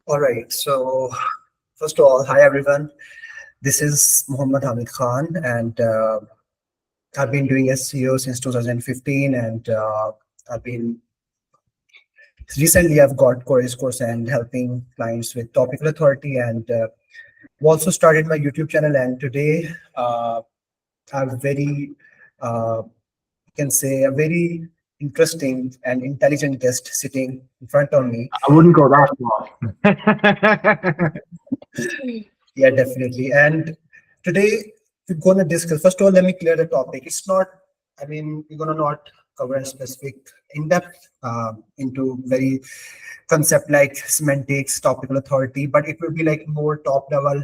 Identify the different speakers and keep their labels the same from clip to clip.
Speaker 1: All right. So, first of all, hi everyone. This is Muhammad Hamid Khan, and I've been doing SEO since 2015. And I've been recently I've got course and helping clients with topical authority, and I've also started my YouTube channel. And today, I have very uh, can say a very interesting and intelligent guest sitting in front of me.
Speaker 2: I wouldn't go that far.
Speaker 1: Yeah, definitely. And today we're going to discuss. First of all, let me clear the topic. It's not. We're going to not cover a specific in depth into very concept like semantics, topical authority, but it will be like more top level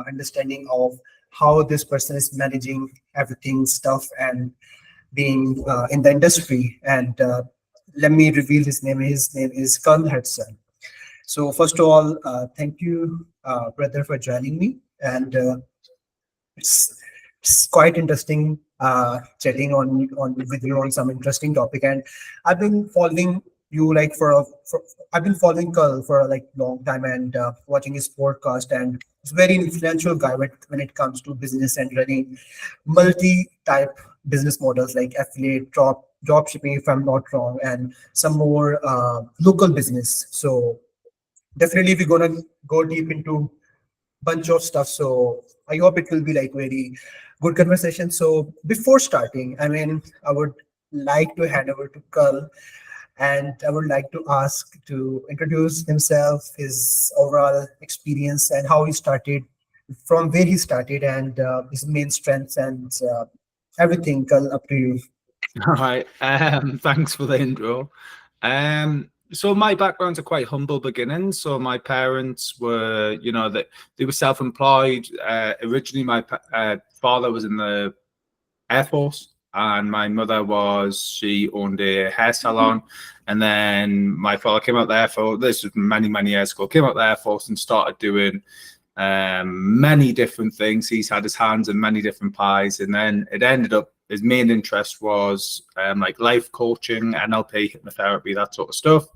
Speaker 1: understanding of how this person is managing everything stuff and being in the industry. And let me reveal his name. His name is Karl Hudson. So first of all, thank you, brother, for joining me. And it's it's quite interesting chatting on with you on some interesting topic. And I've been following you like I've been following Carl for a like long time and watching his podcast. And it's a very influential guy when it comes to business and running multi-type business models like affiliate, drop shipping, if I'm not wrong, and some more local business. So definitely we're gonna go deep into bunch of stuff. So I hope it will be like very good conversation. So before starting, I would like to hand over to Carl, and I would like to ask to introduce himself, his overall experience, and how he started, from where he started, and his main strengths and everything. Carl, up to you.
Speaker 2: All right. Thanks for the intro. So my background's a quite humble beginning. So my parents were, they were self-employed. Originally, my father was in the Air Force, and my mother she owned a hair salon. And then my father came out there for this was many, many years ago. Came out the Air Force and started doing many different things. He's had his hands in many different pies, and then it ended up his main interest was like life coaching, NLP, hypnotherapy, that sort of stuff.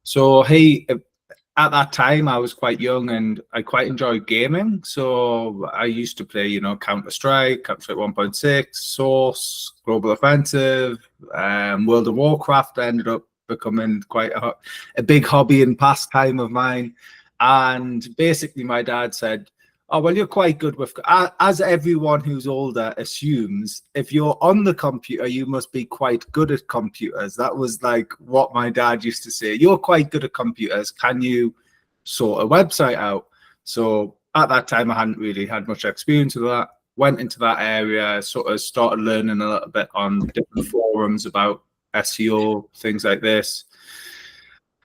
Speaker 2: So at that time, I was quite young and I quite enjoyed gaming. So I used to play, Counter-Strike 1.6, Source, Global Offensive, World of Warcraft ended up becoming quite a big hobby and pastime of mine. And basically my dad said, oh, well, you're quite good with, as everyone who's older assumes, if you're on the computer, you must be quite good at computers. That was like what my dad used to say. You're quite good at computers. Can you sort a website out? So at that time, I hadn't really had much experience with that. Went into that area, sort of started learning a little bit on different forums about SEO, things like this.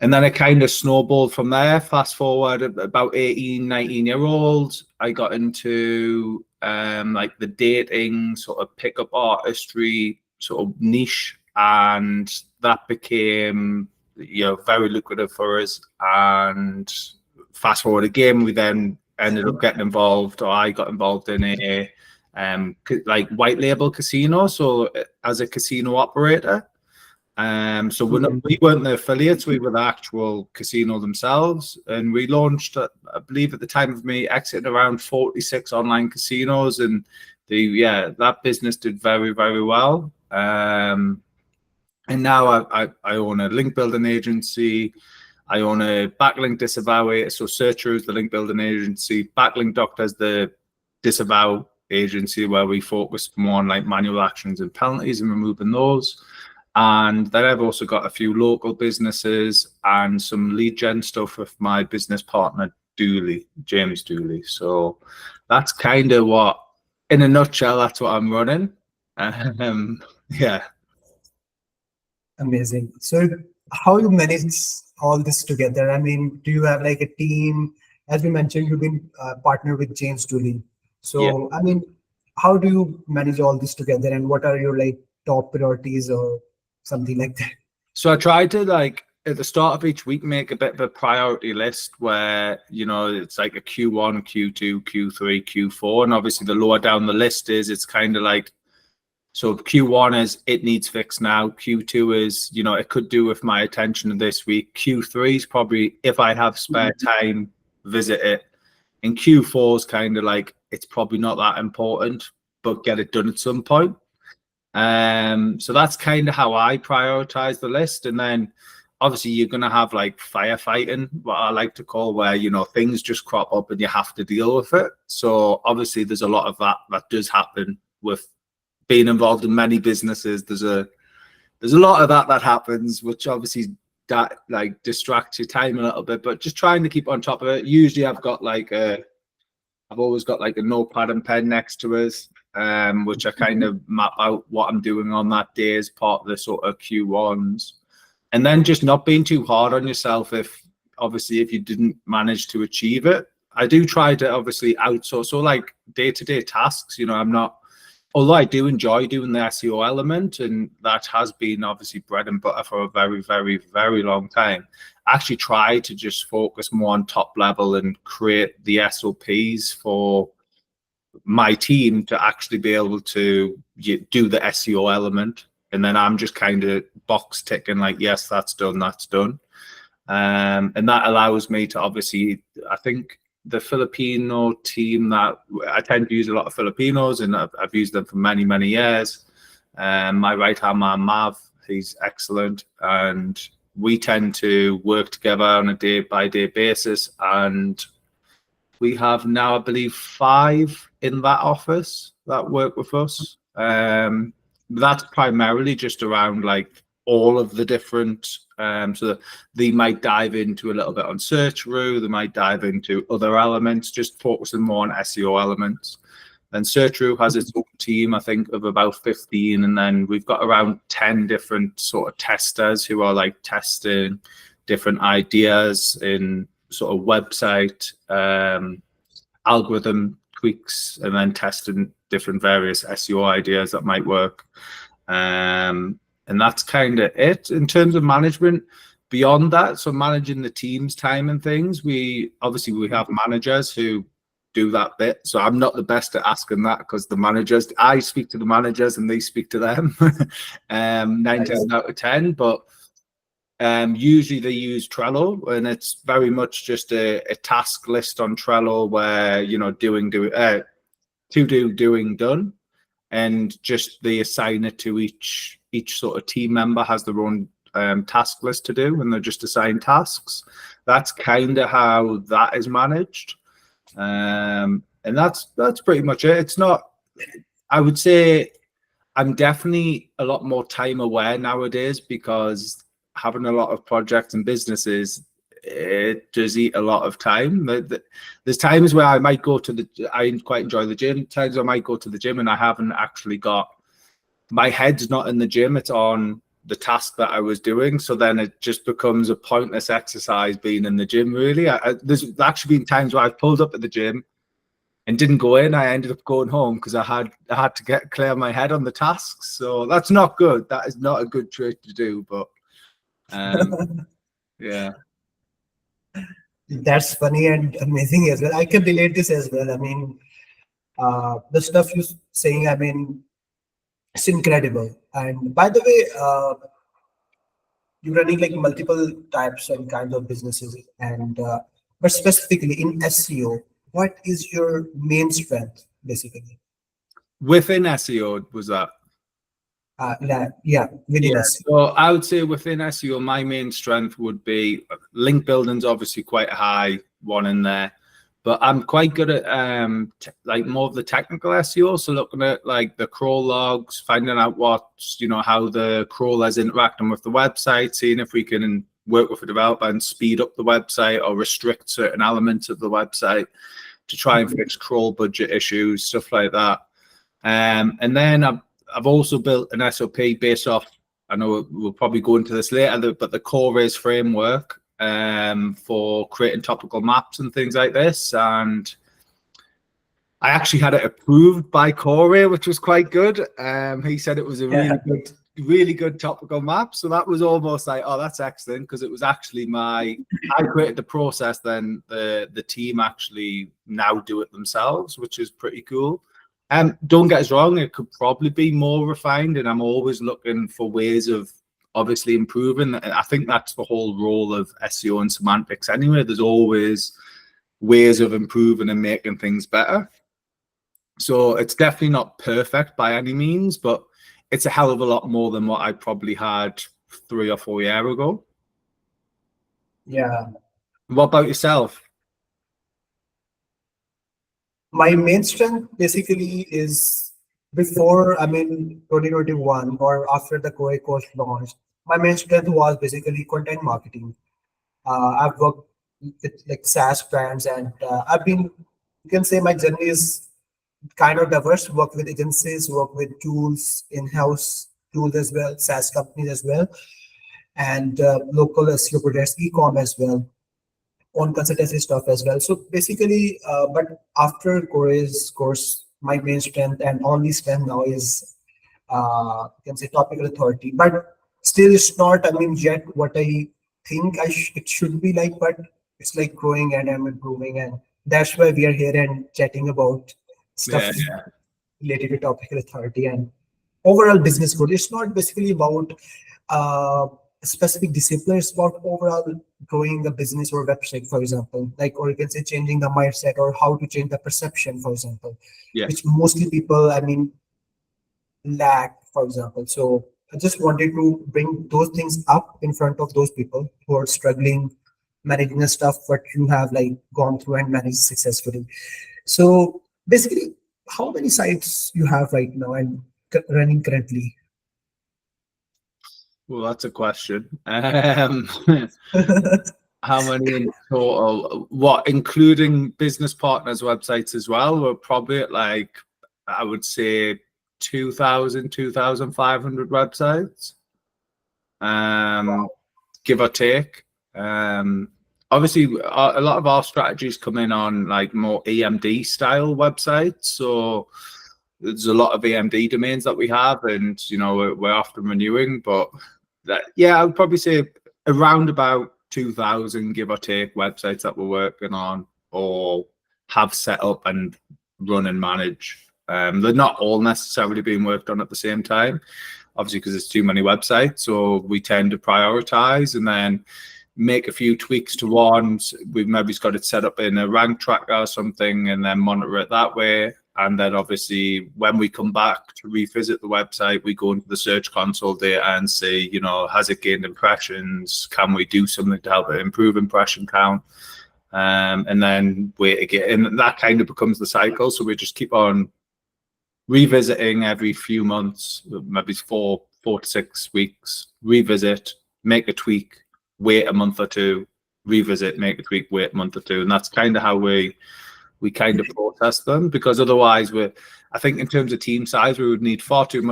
Speaker 2: And then it kind of snowballed from there. Fast forward about 18, 19-year-old, I got into like the dating sort of pickup artistry sort of niche. And that became, very lucrative for us. And fast forward again, we then ended up getting involved, or I got involved in a like white label casino. So as a casino operator. So we weren't the affiliates, we were the actual casino themselves, and we launched, I believe at the time of me exiting, around 46 online casinos, and that business did very, very well. And now I own a link building agency. I own a backlink disavow. So Searcher is the link building agency, Backlink Doctor is the disavow agency, where we focus more on like manual actions and penalties and removing those. And then I've also got a few local businesses and some lead gen stuff with my business partner, James Dooley. So that's kind of what, in a nutshell, that's what I'm running. Yeah.
Speaker 1: Amazing. So how you manage all this together? Do you have like a team? As we mentioned, you've been partnered with James Dooley. So,
Speaker 2: Yeah.
Speaker 1: How do you manage all this together, and what are your like top priorities or something like that?
Speaker 2: So I try to, like, at the start of each week, make a bit of a priority list where, it's like a Q1, Q2, Q3, Q4. And obviously the lower down the list is, it's kind of like So Q1 is it needs fixed now. Q2 is, you know, it could do with my attention this week. Q3 is probably, if I have spare time, visit it. And Q4 is kind of like, it's probably not that important, but get it done at some point. So that's kind of how I prioritize the list. And then obviously you're going to have like firefighting, what I like to call, where, you know, things just crop up and you have to deal with it. So obviously there's a lot of that does happen with being involved in many businesses. There's a lot of that happens, which obviously that like distracts your time a little bit, but just trying to keep on top of it. Usually I've always got like a notepad and pen next to us, which I kind of map out what I'm doing on that day as part of the sort of Q1s. And then just not being too hard on yourself if you didn't manage to achieve it. I do try to obviously outsource, so like day-to-day tasks, you know, although I do enjoy doing the SEO element, and that has been obviously bread and butter for a very, very, very long time. I actually try to just focus more on top level and create the SOPs for my team to actually be able to do the SEO element. And then I'm just kind of box ticking like, yes, that's done, that's done. And that allows me to obviously, I think the Filipino team that I tend to use a lot of Filipinos, and I've used them for many, many years. My right-hand man, Mav, he's excellent. And we tend to work together on a day-by-day basis. And we have now, I believe, 5 in that office that work with us. That's primarily just around like all of the different, so they might dive into a little bit on Search.ru, they might dive into other elements, just focusing more on SEO elements. Then Search.ru has its own team, I think, of about 15, and then we've got around 10 different sort of testers who are like testing different ideas in sort of website algorithm tweaks, and then testing different various SEO ideas that might work. And that's kind of it in terms of management. Beyond that, so managing the team's time and things, we have managers who do that bit. So I'm not the best at asking that, because I speak to the managers and they speak to them 9 times out of 10. But usually they use Trello, and it's very much just a task list on Trello where, you know, doing, done. And just they assign it to each sort of team member has their own task list to do, and they're just assigned tasks. That's kind of how that is managed. And that's pretty much it. It's not, I would say I'm definitely a lot more time aware nowadays, because having a lot of projects and businesses, it does eat a lot of time. There's times where I might go to I quite enjoy the gym. Times I might go to the gym and I haven't actually my head's not in the gym, it's on the task that I was doing. So then it just becomes a pointless exercise being in the gym, really. There's actually been times where I've pulled up at the gym and didn't go in. I ended up going home because I had to clear my head on the tasks. So that's not good. That is not a good trait to do, but yeah.
Speaker 1: That's funny and amazing as well. I can relate this as well. I mean, the stuff you're saying, I mean, it's incredible. And by the way, you're running like multiple types and kinds of businesses, and but specifically in SEO, what is your main strength, basically?
Speaker 2: Within SEO, was that?
Speaker 1: Yeah, within SEO.
Speaker 2: So I would say within SEO, my main strength would be link building's obviously quite a high one in there, but I'm quite good at like more of the technical SEO. So looking at like the crawl logs, finding out how the crawler's interacting with the website, seeing if we can work with a developer and speed up the website or restrict certain elements of the website to try and fix crawl budget issues, stuff like that. And then I've also built an SOP based off, I know we'll probably go into this later, but the Core Raise framework for creating topical maps and things like this. And I actually had it approved by Corey, which was quite good. He said it was a really good topical map. So that was almost like, oh, that's excellent, because it was actually I created the process, then the team actually now do it themselves, which is pretty cool. Don't get us wrong, it could probably be more refined, and I'm always looking for ways of obviously improving. I think that's the whole role of SEO and semantics anyway. There's always ways of improving and making things better. So it's definitely not perfect by any means, but it's a hell of a lot more than what I probably had 3 or 4 years ago.
Speaker 1: Yeah.
Speaker 2: What about yourself?
Speaker 1: My main strength basically is before, 2021 or after the Core course launched, my main strength was basically content marketing. I've worked with like SaaS brands, and you can say my journey is kind of diverse. Work with agencies, work with tools, in-house tools as well, SaaS companies as well, and local SEO projects, e-com as well, on consultancy stuff as well. So basically, but after Kore's course, my main strength and only strength now is you can say topical authority. But still, it's not, yet what I think it should be like, but it's like growing and I'm improving. And that's why we are here and chatting about stuff
Speaker 2: Yeah.
Speaker 1: related to topical authority and overall business growth. It's not basically about a specific discipline. It's about overall growing a business or website, for example, like, or you can say changing the mindset or how to change the perception, for example,
Speaker 2: Yeah.
Speaker 1: which mostly people, lack, for example. So I just wanted to bring those things up in front of those people who are struggling managing the stuff what you have like gone through and managed successfully. So basically, how many sites you have right now and running currently?
Speaker 2: Well, that's a question. How many in total? What, including business partners' websites as well? We're probably at like, I would say 2,000, 2,500 websites, give or take. Obviously, a lot of our strategies come in on like more EMD style websites. So there's a lot of EMD domains that we have, and we're often renewing. But yeah, I would probably say around about 2,000, give or take, websites that we're working on or have set up and run and manage. They're not all necessarily being worked on at the same time, obviously, because there's too many websites. So we tend to prioritize and then make a few tweaks to one. We've maybe got it set up in a rank tracker or something and then monitor it that way. And then obviously when we come back to revisit the website, we go into the search console data and say, has it gained impressions? Can we do something to help it improve impression count? And then wait again. And that kind of becomes the cycle. So we just keep on revisiting every few months, maybe 4 to 6 weeks, revisit, make a tweak, wait a month or two, revisit, make a tweak, wait a month or two. And that's kind of how we kind of process them, because otherwise I think in terms of team size, we would need far too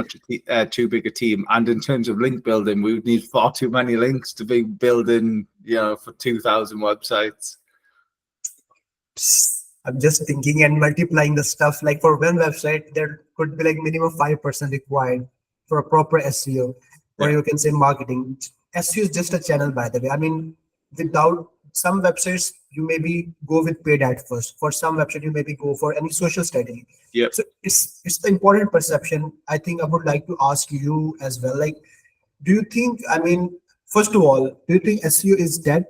Speaker 2: big a team. And in terms of link building, we would need far too many links to be building, for 2,000 websites.
Speaker 1: I'm just thinking and multiplying the stuff. Like for one website, there could be like minimum 5% required for a proper SEO, or you can say marketing. SEO is just a channel, by the way. Without some websites, you maybe go with paid ad first. For some website, you maybe go for any social strategy.
Speaker 2: Yeah.
Speaker 1: So it's the important perception. I think I would like to ask you as well. Like, do you think? First of all, do you think SEO is dead,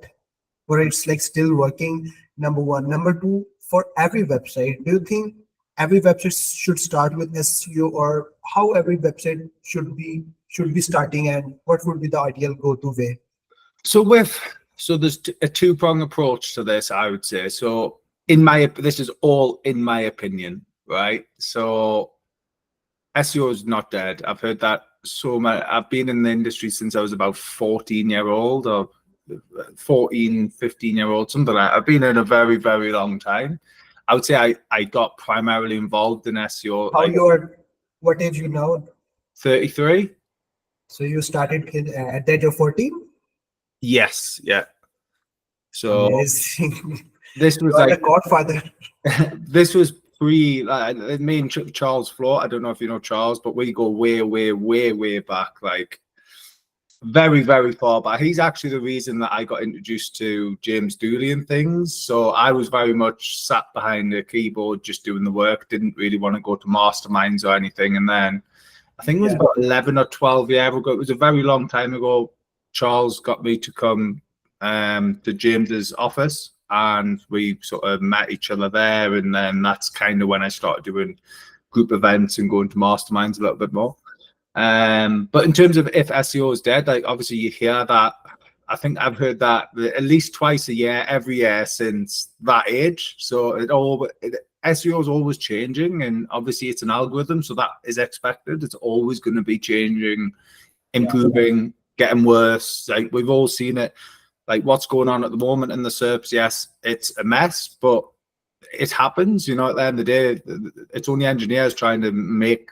Speaker 1: or it's like still working? Number one. Number two, for every website, do you think every website should start with SEO, or how every website should be starting, and what would be the ideal go-to way?
Speaker 2: So there's a two-prong approach to this, I would say. So this is all in my opinion, right? So SEO is not dead. I've heard that so much. I've been in the industry since I was about 14-year-old or 14, 15-year-old, something like that. I've been in a very, very long time. I would say I got primarily involved in SEO.
Speaker 1: What age you now?
Speaker 2: 33.
Speaker 1: So you started at the age of 14?
Speaker 2: Yes, yeah. So
Speaker 1: amazing.
Speaker 2: This was
Speaker 1: like a godfather.
Speaker 2: This was me and Charles Floor. I don't know if you know Charles, but we go way, way, way, way back. Like Very, very far back. He's actually the reason that I got introduced to James Dooley and things. So I was very much sat behind the keyboard, just doing the work, didn't really want to go to masterminds or anything. And then I think it was about 11 or 12 years ago. It was a very long time ago. Charles got me to come to James's office, and we sort of met each other there. And then that's kind of when I started doing group events and going to masterminds a little bit more. But in terms of if SEO is dead, like obviously you hear that. I think I've heard that at least twice a year, every year since that age. So SEO is always changing, and obviously it's an algorithm, so that is expected. It's always going to be changing, improving, getting worse. Like we've all seen it. Like what's going on at the moment in the SERPs, yes, it's a mess, but it happens. You know, at the end of the day, it's only engineers trying to make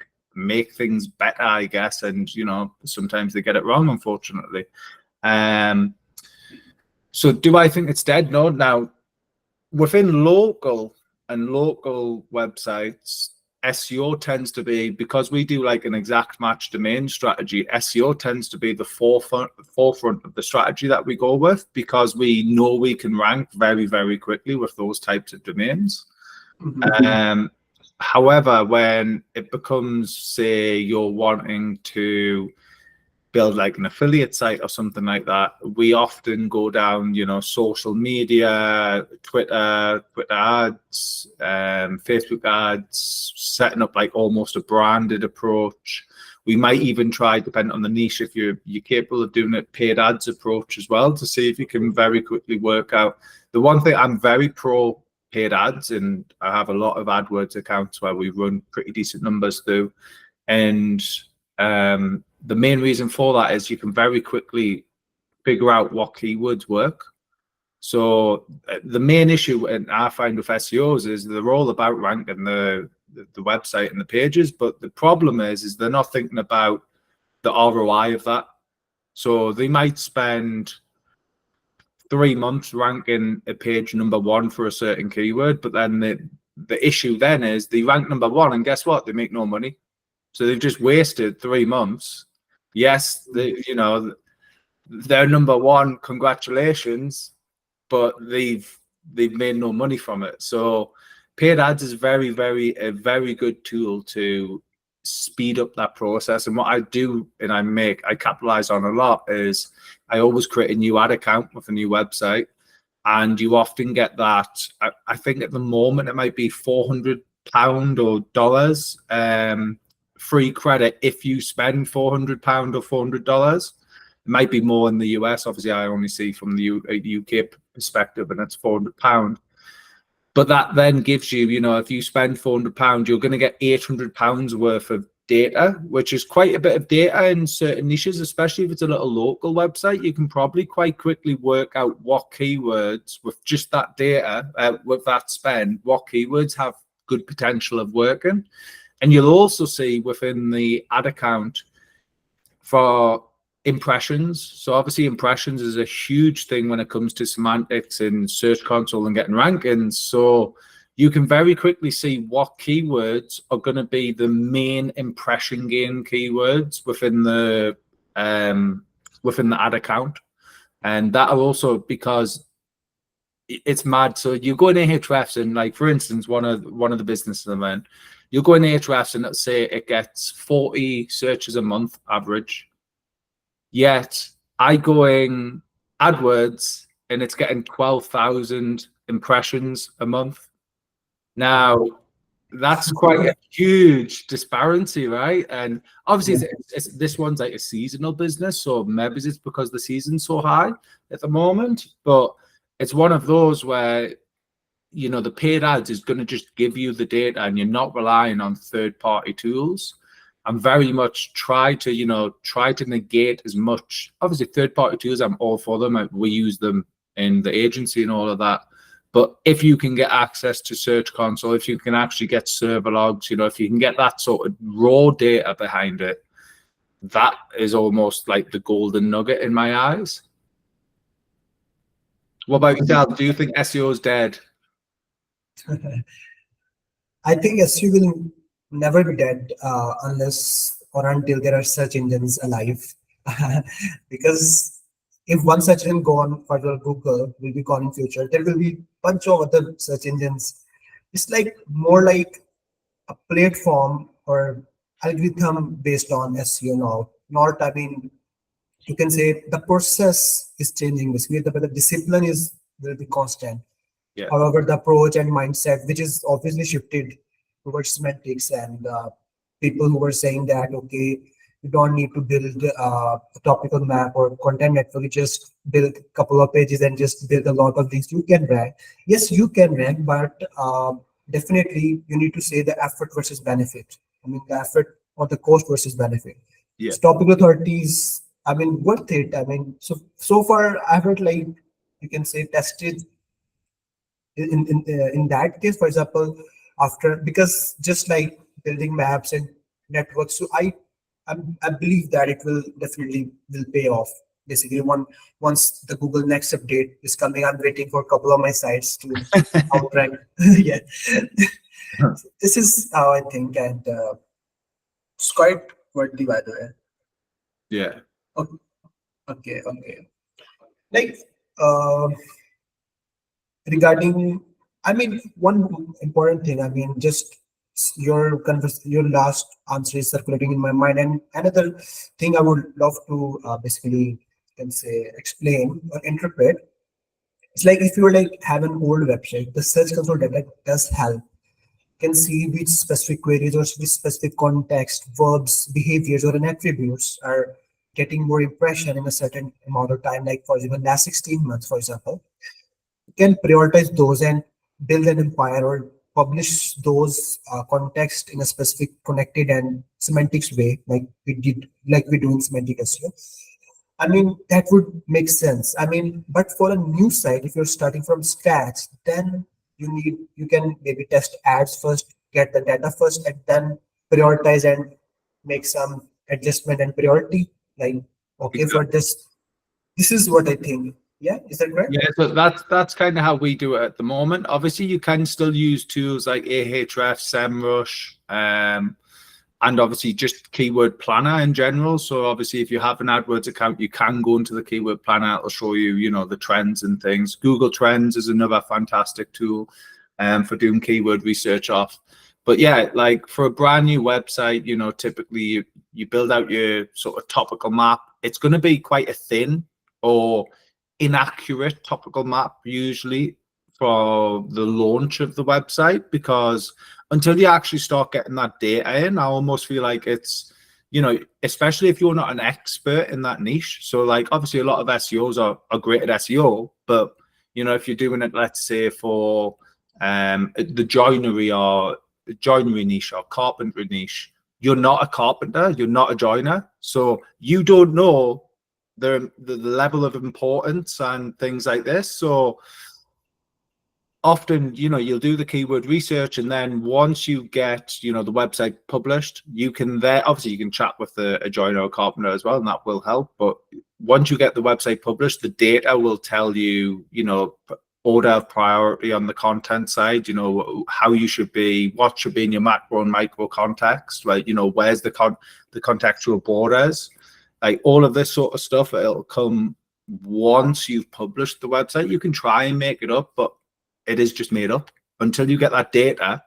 Speaker 2: things better, I guess, and you know sometimes they get it wrong, unfortunately. So do I think it's dead? No. Now within local websites, SEO tends to be, because we do like an exact match domain strategy, SEO tends to be the forefront of the strategy that we go with, because we know we can rank very, very quickly with those types of domains. However, when it becomes, say, you're wanting to build like an affiliate site or something like that, we often go down, you know, social media, Twitter ads, Facebook ads, setting up like almost a branded approach. We might even try, depending on the niche, if you're capable of doing it, paid ads approach as well, to see if you can very quickly work out. The one thing I'm very pro paid ads, and I have a lot of AdWords accounts where we run pretty decent numbers through, and the main reason for that is you can very quickly figure out what keywords work. So the main issue, and I find with SEOs, is they're all about ranking the website and the pages, but the problem is they're not thinking about the ROI of that. So they might spend 3 months ranking a page #1 for a certain keyword, but then the issue then is they rank #1, and guess what? They make no money. So they've just wasted 3 months. Yes, you know, they're #1. Congratulations, but they've made no money from it. So paid ads is a very good tool to speed up that process. And what I do, and I capitalize on a lot, is I always create a new ad account with a new website, and you often get that. I think at the moment it might be £400 or dollars free credit if you spend £400 or $400. It might be more in the US. Obviously, I only see from the UK perspective, and it's £400. But that then gives you, you know, if you spend £400, you're going to get £800 worth of data, which is quite a bit of data in certain niches, especially if it's a little local website. You can probably quite quickly work out what keywords, with just that data, with that spend, what keywords have good potential of working. And you'll also see within the ad account for impressions. So obviously impressions is a huge thing when it comes to semantics in Search Console and getting rankings. So you can very quickly see what keywords are going to be the main impression gain keywords within the ad account. And that'll also, because it's mad. So you go in Ahrefs, and like, for instance, one of the businesses I'm in, you'll go in Ahrefs and let's say it gets 40 searches a month average. Yet I go in AdWords and it's getting 12,000 impressions a month. Now, that's quite a huge disparity, right? And obviously, this one's like a seasonal business, so maybe it's because the season's so high at the moment. But it's one of those where, you know, the paid ads is going to just give you the data, and you're not relying on third-party tools. I'm very much try to negate as much. Obviously, third-party tools, I'm all for them. We use them in the agency and all of that. But if you can get access to Search Console, if you can actually get server logs, you know, if you can get that sort of raw data behind it, that is almost like the golden nugget in my eyes. What about you, Dal? Do you think SEO is dead?
Speaker 1: I think SEO will never be dead unless or until there are search engines alive. because if one search engine gone, for example, Google will be gone in future, there will be bunch of other search engines. It's like more like a platform or algorithm based on SEO now. Not, I mean, you can say the process is changing. Basically, the discipline is will be constant.
Speaker 2: Yeah.
Speaker 1: However, the approach and mindset, which is obviously shifted towards semantics, and people who were saying that, okay, you don't need to build a topical map or content network, you just build a couple of pages and just build a lot of things. You can rank. Yes, you can rank, but definitely you need to say the effort versus benefit. I mean, the effort or the cost versus benefit.
Speaker 2: Yeah.
Speaker 1: So topical authorities, I mean, worth it. I mean, so far I've heard, like, you can say, tested in that case, for example, after, because just like building maps and networks, so I believe that it will definitely will pay off. Basically, once the Google next update is coming, I'm waiting for a couple of my sites to outrank. Yeah, this is how I think, and it's quite worthy, by the way.
Speaker 2: Yeah.
Speaker 1: Okay, okay. Like, uh, regarding, I mean, one important thing, I mean, just your last answer is circulating in my mind, and another thing I would love to basically, can say, explain or interpret. It's like if you like have an old website, the search console data does help. Can see which specific queries or which specific context, verbs, behaviors, or an attributes are getting more impression in a certain amount of time, like for example last 16 months, for example. Can prioritize those and build an empire, or publish those context in a specific connected and semantics way, like we do in semantic SEO. I mean, that would make sense. I mean, but for a new site, if you're starting from scratch, then you can maybe test ads first, get the data first, and then prioritize and make some adjustment and priority. Like, okay, for this is what I think. Yeah, is that correct?
Speaker 2: Yeah, so that's kind of how we do it at the moment. Obviously, you can still use tools like Ahrefs, SEMrush, and obviously just keyword planner in general. So obviously, if you have an AdWords account, you can go into the keyword planner. It'll show you, you know, the trends and things. Google Trends is another fantastic tool for doing keyword research off. But yeah, like for a brand new website, you know, typically you build out your sort of topical map. It's going to be quite a thin or inaccurate topical map usually for the launch of the website, because until you actually start getting that data in, I almost feel like it's, you know, especially if you're not an expert in that niche. So like obviously a lot of SEOs are great at SEO, but you know, if you're doing it, let's say for the joinery niche or carpentry niche, you're not a carpenter, you're not a joiner, so you don't know the level of importance and things like this. So often, you know, you'll do the keyword research, and then once you get, you know, the website published, you can there, obviously you can chat with a joiner or carpenter as well, and that will help. But once you get the website published, the data will tell you, you know, order of priority on the content side, you know, how you should be, what should be in your macro and micro context, right? You know, where's the contextual borders, like all of this sort of stuff. It'll come once you've published the website. You can try and make it up, but it is just made up until you get that data.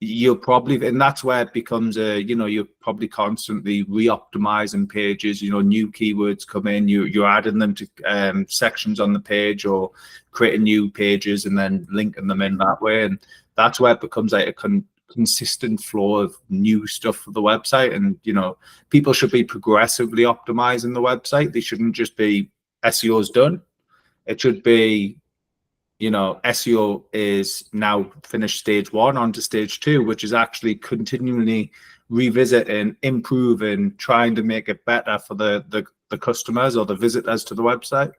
Speaker 2: You'll probably, and that's where it becomes a, you know, you're probably constantly re-optimizing pages. You know, new keywords come in, you're adding them to sections on the page, or creating new pages and then linking them in that way. And that's where it becomes like a consistent flow of new stuff for the website. And you know, people should be progressively optimizing the website. They shouldn't just be SEO's done. It should be, you know, SEO is now finished stage one, onto stage two, which is actually continually revisiting, improving, trying to make it better for the customers or the visitors to the website.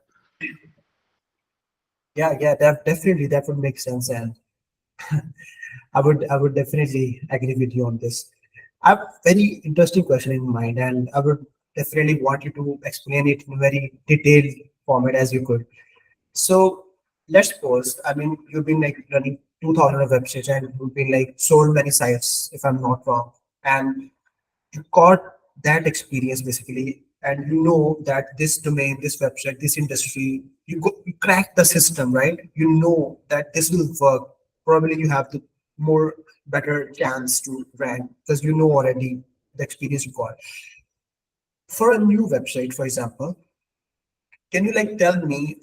Speaker 1: Yeah, definitely that would make sense, and I would definitely agree with you on this. I have a very interesting question in mind, and I would definitely want you to explain it in a very detailed format as you could. So let's suppose, I mean, you've been like running 2,000 of websites, and you've been like sold many sites, if I'm not wrong, and you got that experience basically and you know that this domain, this website, this industry, you crack the system, right? You know that this will work. Probably you have the more better chance to rank because you know already the experience you got. For a new website, for example, can you like tell me,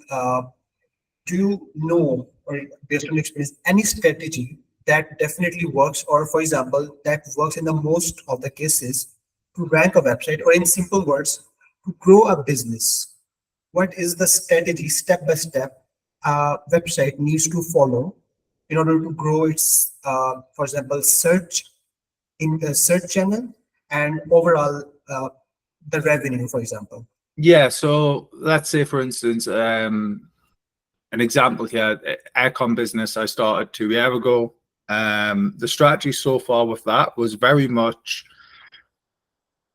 Speaker 1: do you know, or based on experience, any strategy that definitely works, or for example, that works in the most of the cases to rank a website, or in simple words, to grow a business? What is the strategy, step by step, a website needs to follow in order to grow its, for example, search in the search channel and overall the revenue, for example?
Speaker 2: Yeah, so let's say, for instance, an example here, aircon business I started 2 years ago. The strategy so far with that was very much,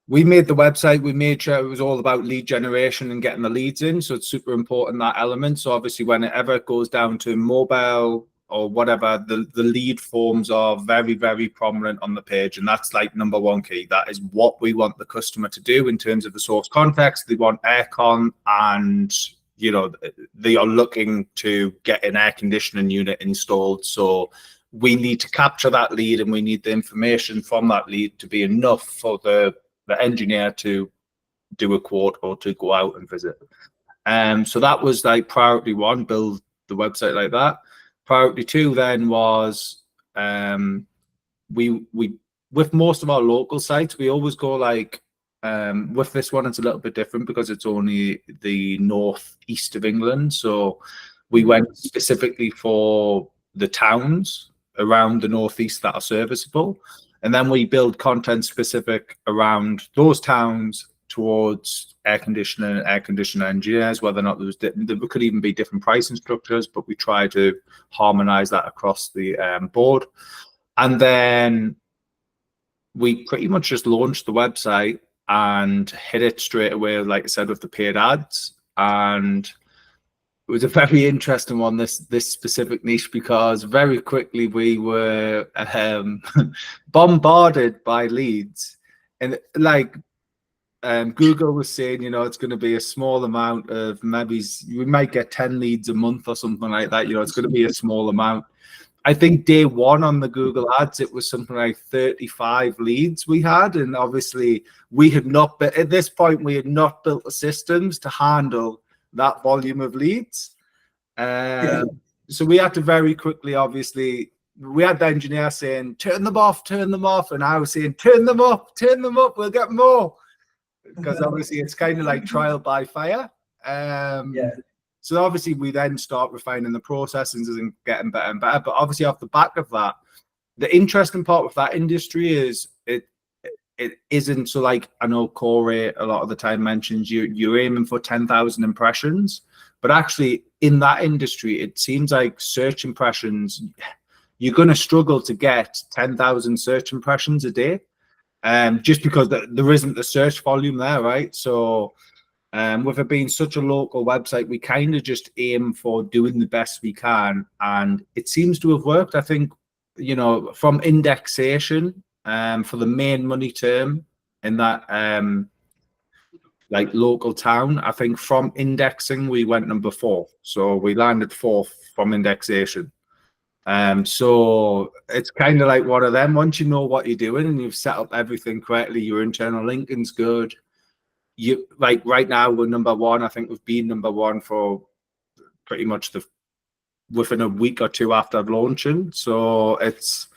Speaker 2: we made the website, we made sure it was all about lead generation and getting the leads in. So it's super important, that element. So obviously whenever it goes down to mobile or whatever, the lead forms are very, very prominent on the page. And that's like number one key. That is what we want the customer to do in terms of the source context. They want aircon, and you know, they are looking to get an air conditioning unit installed. So we need to capture that lead, and we need the information from that lead to be enough for the engineer to do a quote or to go out and visit. So that was like priority one, build the website like that. Priority two then was, we with most of our local sites, we always go like, with this one, it's a little bit different because it's only the northeast of England. So we went specifically for the towns around the northeast that are serviceable. And then we build content specific around those towns towards air conditioner engineers, whether or not there could even be different pricing structures, but we try to harmonize that across the board. And then we pretty much just launched the website and hit it straight away, like I said, with the paid ads. And it was a very interesting one, this specific niche, because very quickly we were bombarded by leads. And like Google was saying, you know, it's going to be a small amount of, maybe we might get 10 leads a month or something like that. You know, it's going to be a small amount. I think day one on the Google ads, it was something like 35 leads we had. And obviously we had not, but at this point, we had not built the systems to handle that volume of leads. So we had to very quickly, obviously, we had the engineer saying, turn them off. And I was saying, turn them up, we'll get more. Because obviously it's kind of like trial by fire. So obviously we then start refining the processes and getting better and better. But obviously off the back of that, the interesting part with that industry is it isn't, so like, I know Corey a lot of the time mentions you're aiming for 10,000 impressions, but actually in that industry, it seems like search impressions, you're going to struggle to get 10,000 search impressions a day, just because there isn't the search volume there, right? So with it being such a local website, we kind of just aim for doing the best we can, and it seems to have worked. I think, you know, from indexation, for the main money term in that like local town, I think from indexing we went number 4, so we landed 4th from indexation. So it's kind of like one of them. Once you know what you're doing and you've set up everything correctly, your internal linking's good. You like right now we're number 1. I think we've been number 1 for pretty much within a week or 2 after launching. So it's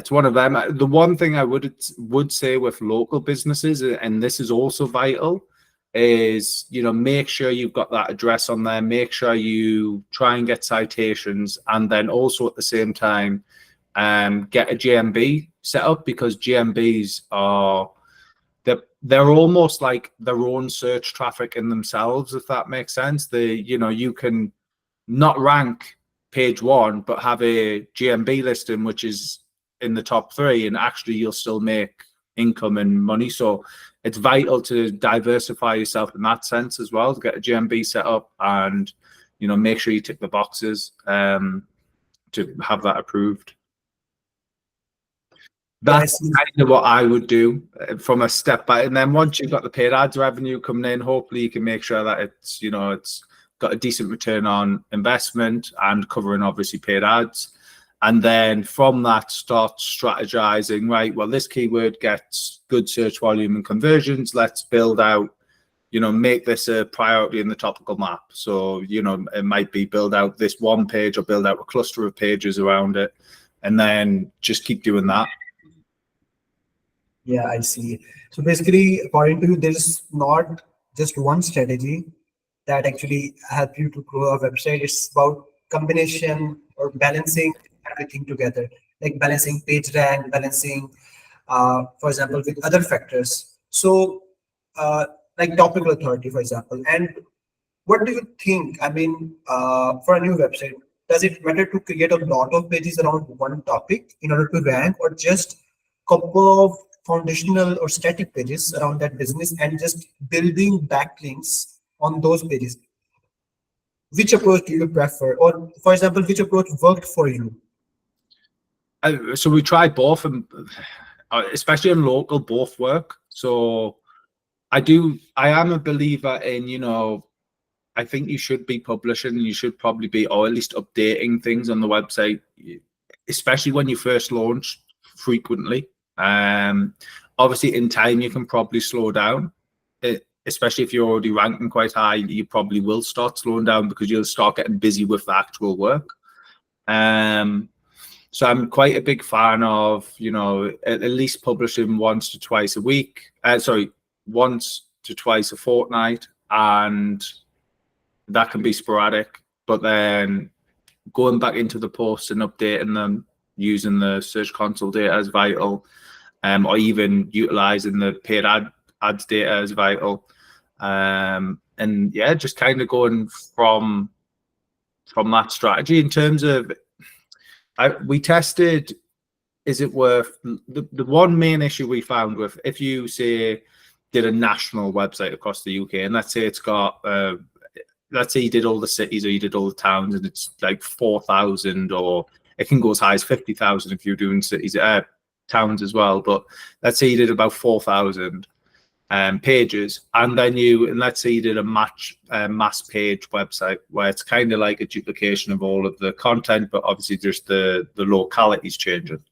Speaker 2: one of them. The one thing I would say with local businesses, and this is also vital, is, you know, make sure you've got that address on there, make sure you try and get citations, and then also at the same time get a GMB set up, because GMBs are, they're almost like their own search traffic in themselves, if that makes sense. You know, you can not rank page 1 but have a GMB listing which is in the top 3, and actually you'll still make income and money. So it's vital to diversify yourself in that sense as well, to get a GMB set up and, you know, make sure you tick the boxes to have that approved.
Speaker 1: Yeah, I
Speaker 2: That's
Speaker 1: see.
Speaker 2: kind of what I would do from a step back. And then once you've got the paid ads revenue coming in, hopefully you can make sure that it's, it's got a decent return on investment and covering obviously paid ads. And then from that, start strategizing, right? Well, this keyword gets good search volume and conversions. Let's build out, make this a priority in the topical map. So, it might be build out this one page or build out a cluster of pages around it, and then just keep doing that.
Speaker 1: Yeah, I see. So basically, according to you, there's not just one strategy that actually help you to grow a website. It's about combination or balancing everything together, like balancing page rank, balancing, for example, with other factors. So, like topical authority, for example. And what do you think? I mean, for a new website, does it matter to create a lot of pages around one topic in order to rank, or just couple of foundational or static pages around that business and just building backlinks on those pages? Which approach do you prefer? Or, for example, which approach worked for you?
Speaker 2: So we tried both, and especially in local, both work. So I am a believer in, I think you should be publishing, you should probably be, or at least updating things on the website, especially when you first launch frequently. Obviously in time you can probably slow down, especially if you're already ranking quite high. You probably will start slowing down because you'll start getting busy with the actual work. So I'm quite a big fan of, at least publishing once to twice a week. Once to twice a fortnight, and that can be sporadic. But then going back into the posts and updating them using the Search Console data as vital, or even utilizing the paid ads data as vital. And yeah, just kind of going from that strategy in terms of, we tested, is it worth, the one main issue we found with, if you say did a national website across the UK, and let's say it's got, let's say you did all the cities or you did all the towns, and it's like 4,000, or it can go as high as 50,000 if you're doing cities, towns as well. But let's say you did about 4,000 pages, and then let's say you did a mass page website where it's kind of like a duplication of all of the content, but obviously just the localities changing.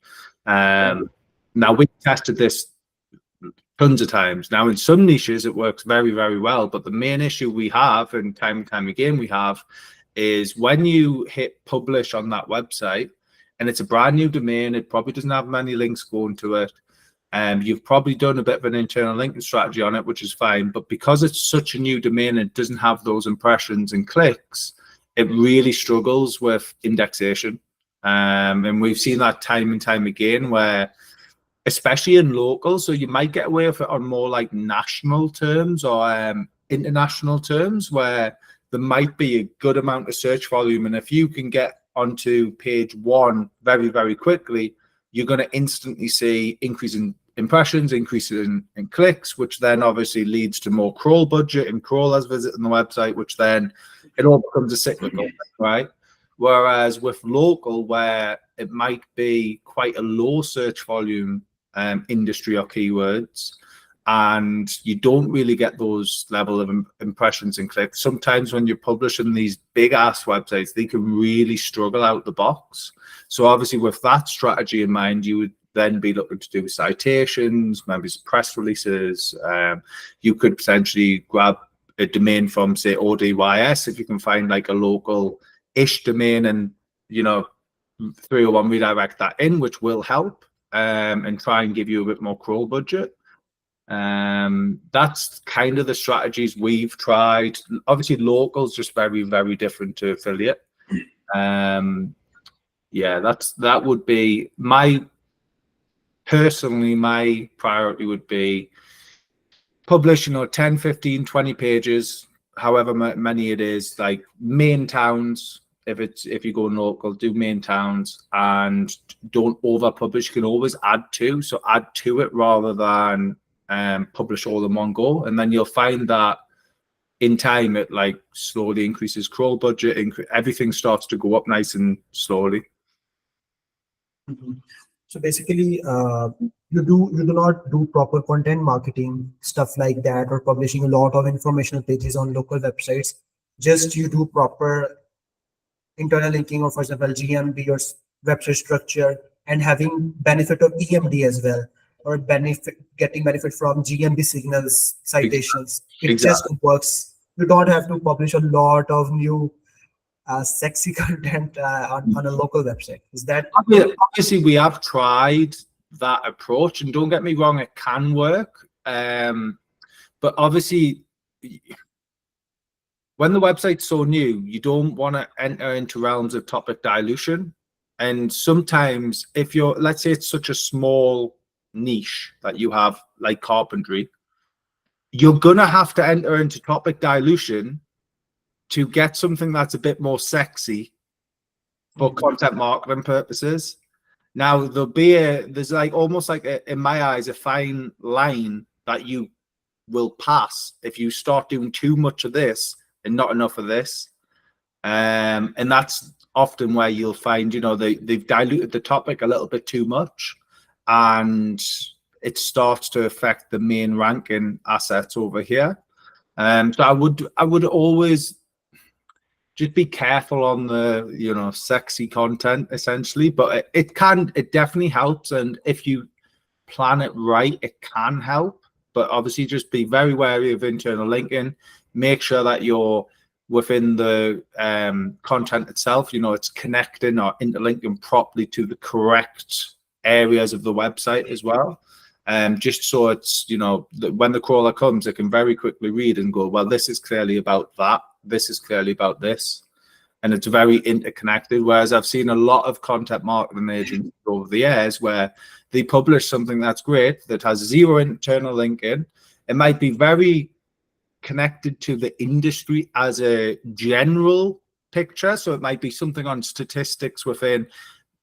Speaker 2: Now we tested this tons of times. Now in some niches it works very, very well, but the main issue we have, and time again we have, is when you hit publish on that website and it's a brand new domain, it probably doesn't have many links going to it. You've probably done a bit of an internal linking strategy on it, which is fine, but because it's such a new domain and it doesn't have those impressions and clicks, it really struggles with indexation. And we've seen that time and time again, where especially in local, so you might get away with it on more like national terms or international terms, where there might be a good amount of search volume, and if you can get onto page one very, very quickly, you're going to instantly see increase in impressions, increases in clicks, which then obviously leads to more crawl budget and crawlers visiting the website, which then it all becomes a cyclical, right? Whereas with local, where it might be quite a low search volume industry or keywords, and you don't really get those level of impressions and clicks, sometimes when you're publishing these big ass websites, they can really struggle out the box. So obviously with that strategy in mind, you would then be looking to do citations, maybe some press releases. You could potentially grab a domain from, say, ODYS, if you can find like a local-ish domain, and 301 redirect that in, which will help, and try and give you a bit more crawl budget. That's kind of the strategies we've tried. Obviously local is just very, very different to affiliate. Yeah, that would be my priority would be publish 10, 15, 20 pages, however many it is, like main towns. If you go local, do main towns, and don't over publish. You can always add to, so add to it rather than publish all in one go, and then you'll find that in time it like slowly increases crawl budget, everything starts to go up nice and slowly.
Speaker 1: Mhm. So basically, you do not do proper content marketing stuff like that, or publishing a lot of informational pages on local websites. Just you do proper internal linking, or for example GMB or website structure, and having benefit of EMD as well, or benefit getting benefit from GMB signals citations. It just
Speaker 2: Exactly.
Speaker 1: works. You don't have to publish a lot of new sexy content on a local website. Is that correct?
Speaker 2: Obviously, we have tried that approach, and don't get me wrong, it can work. But obviously, when the website's so new, you don't want to enter into realms of topic dilution. And sometimes, if you're, let's say it's such a small niche that you have, like carpentry, you're going to have to enter into topic dilution to get something that's a bit more sexy for content marketing purposes. Now, there's like almost like in my eyes, a fine line that you will pass if you start doing too much of this and not enough of this. And that's often where you'll find, they've diluted the topic a little bit too much, and it starts to affect the main ranking assets over here. So I would always just be careful on the, sexy content essentially, but it definitely helps. And if you plan it right, it can help. But obviously, just be very wary of internal linking. Make sure that you're within the content itself. It's connecting or interlinking properly to the correct areas of the website as well. Just so it's, when the crawler comes, it can very quickly read and go, well, this is clearly about that. This is clearly about this. And it's very interconnected. Whereas I've seen a lot of content marketing agents over the years where they publish something that's great, that has zero internal linking. It might be very connected to the industry as a general picture. So it might be something on statistics within,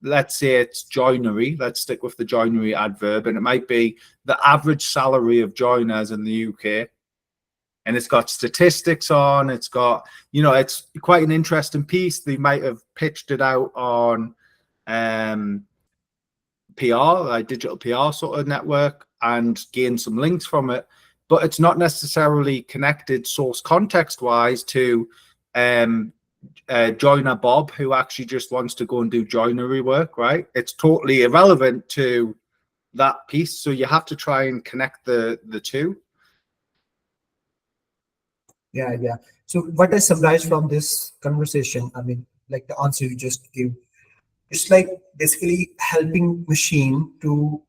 Speaker 2: let's say it's joinery. Let's stick with the joinery adverb. And it might be the average salary of joiners in the UK. And it's got statistics on, it's got, it's quite an interesting piece. They might have pitched it out on PR, like digital PR sort of network, and gained some links from it. But it's not necessarily connected source context wise to joiner Bob, who actually just wants to go and do joinery work, right? It's totally irrelevant to that piece. So you have to try and connect the two.
Speaker 1: Yeah. So what I summarize from this conversation, I mean, like the answer you just gave, it's like basically helping machine to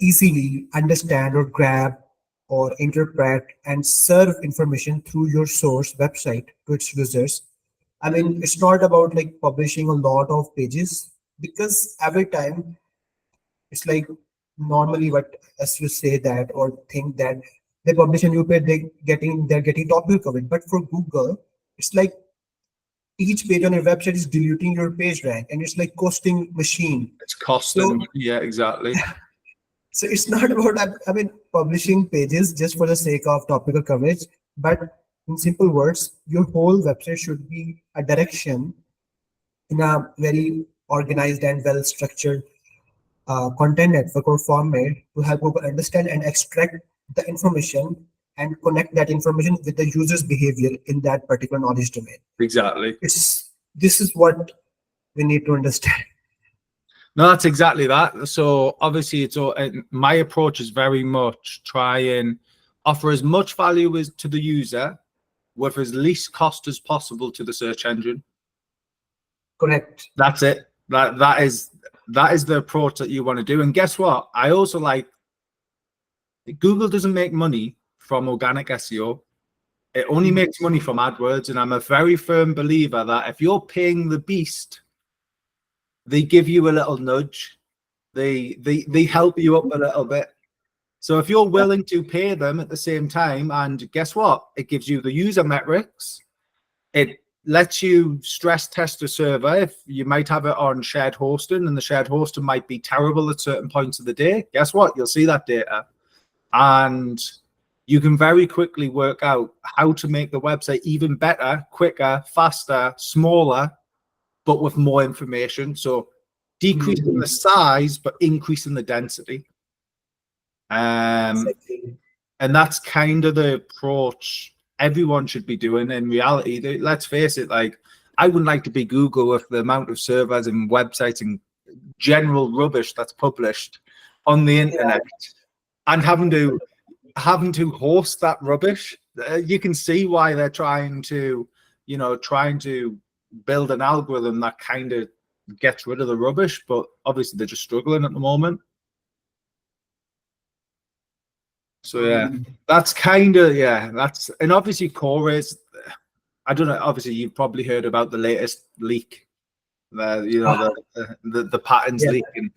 Speaker 1: easily understand or grab or interpret and serve information through your source website to its users. I mean, it's not about like publishing a lot of pages, because every time it's like normally what as you say that or think that they publish a new page, they're getting topic coverage. But for Google, it's like each page on your website is diluting your page rank, and it's like costing machine.
Speaker 2: It's costing.
Speaker 1: So,
Speaker 2: Yeah, exactly.
Speaker 1: so it's not about publishing pages just for the sake of topical coverage, but in simple words, your whole website should be a direction in a very organized and well structured content network or format to help people understand and extract the information and connect that information with the user's behavior in that particular knowledge domain.
Speaker 2: Exactly.
Speaker 1: This is what we need to understand.
Speaker 2: No, that's exactly that. So obviously, my approach is very much try and offer as much value as to the user with as least cost as possible to the search engine.
Speaker 1: Correct.
Speaker 2: That's it. That is the approach that you want to do. And guess what? I also like Google doesn't make money from organic SEO. It only makes money from AdWords. And I'm a very firm believer that if you're paying the beast, they give you a little nudge. They help you up a little bit. So if you're willing to pay them at the same time, and guess what? It gives you the user metrics. It lets you stress test a server. If you might have it on shared hosting and the shared hosting might be terrible at certain points of the day, guess what? You'll see that data. And you can very quickly work out how to make the website even better, quicker, faster, smaller, but with more information. So decreasing the size but increasing the density.
Speaker 1: Exactly.
Speaker 2: And that's kind of the approach everyone should be doing in reality. Let's face it, like, I wouldn't like to be Google with the amount of servers and websites and general rubbish that's published on the internet, and having to host that rubbish. You can see why they're trying to build an algorithm that kind of gets rid of the rubbish, but obviously they're just struggling at the moment. So yeah, that's kind of, and obviously core is, I don't know, obviously you've probably heard about the latest leak, the patents leak, and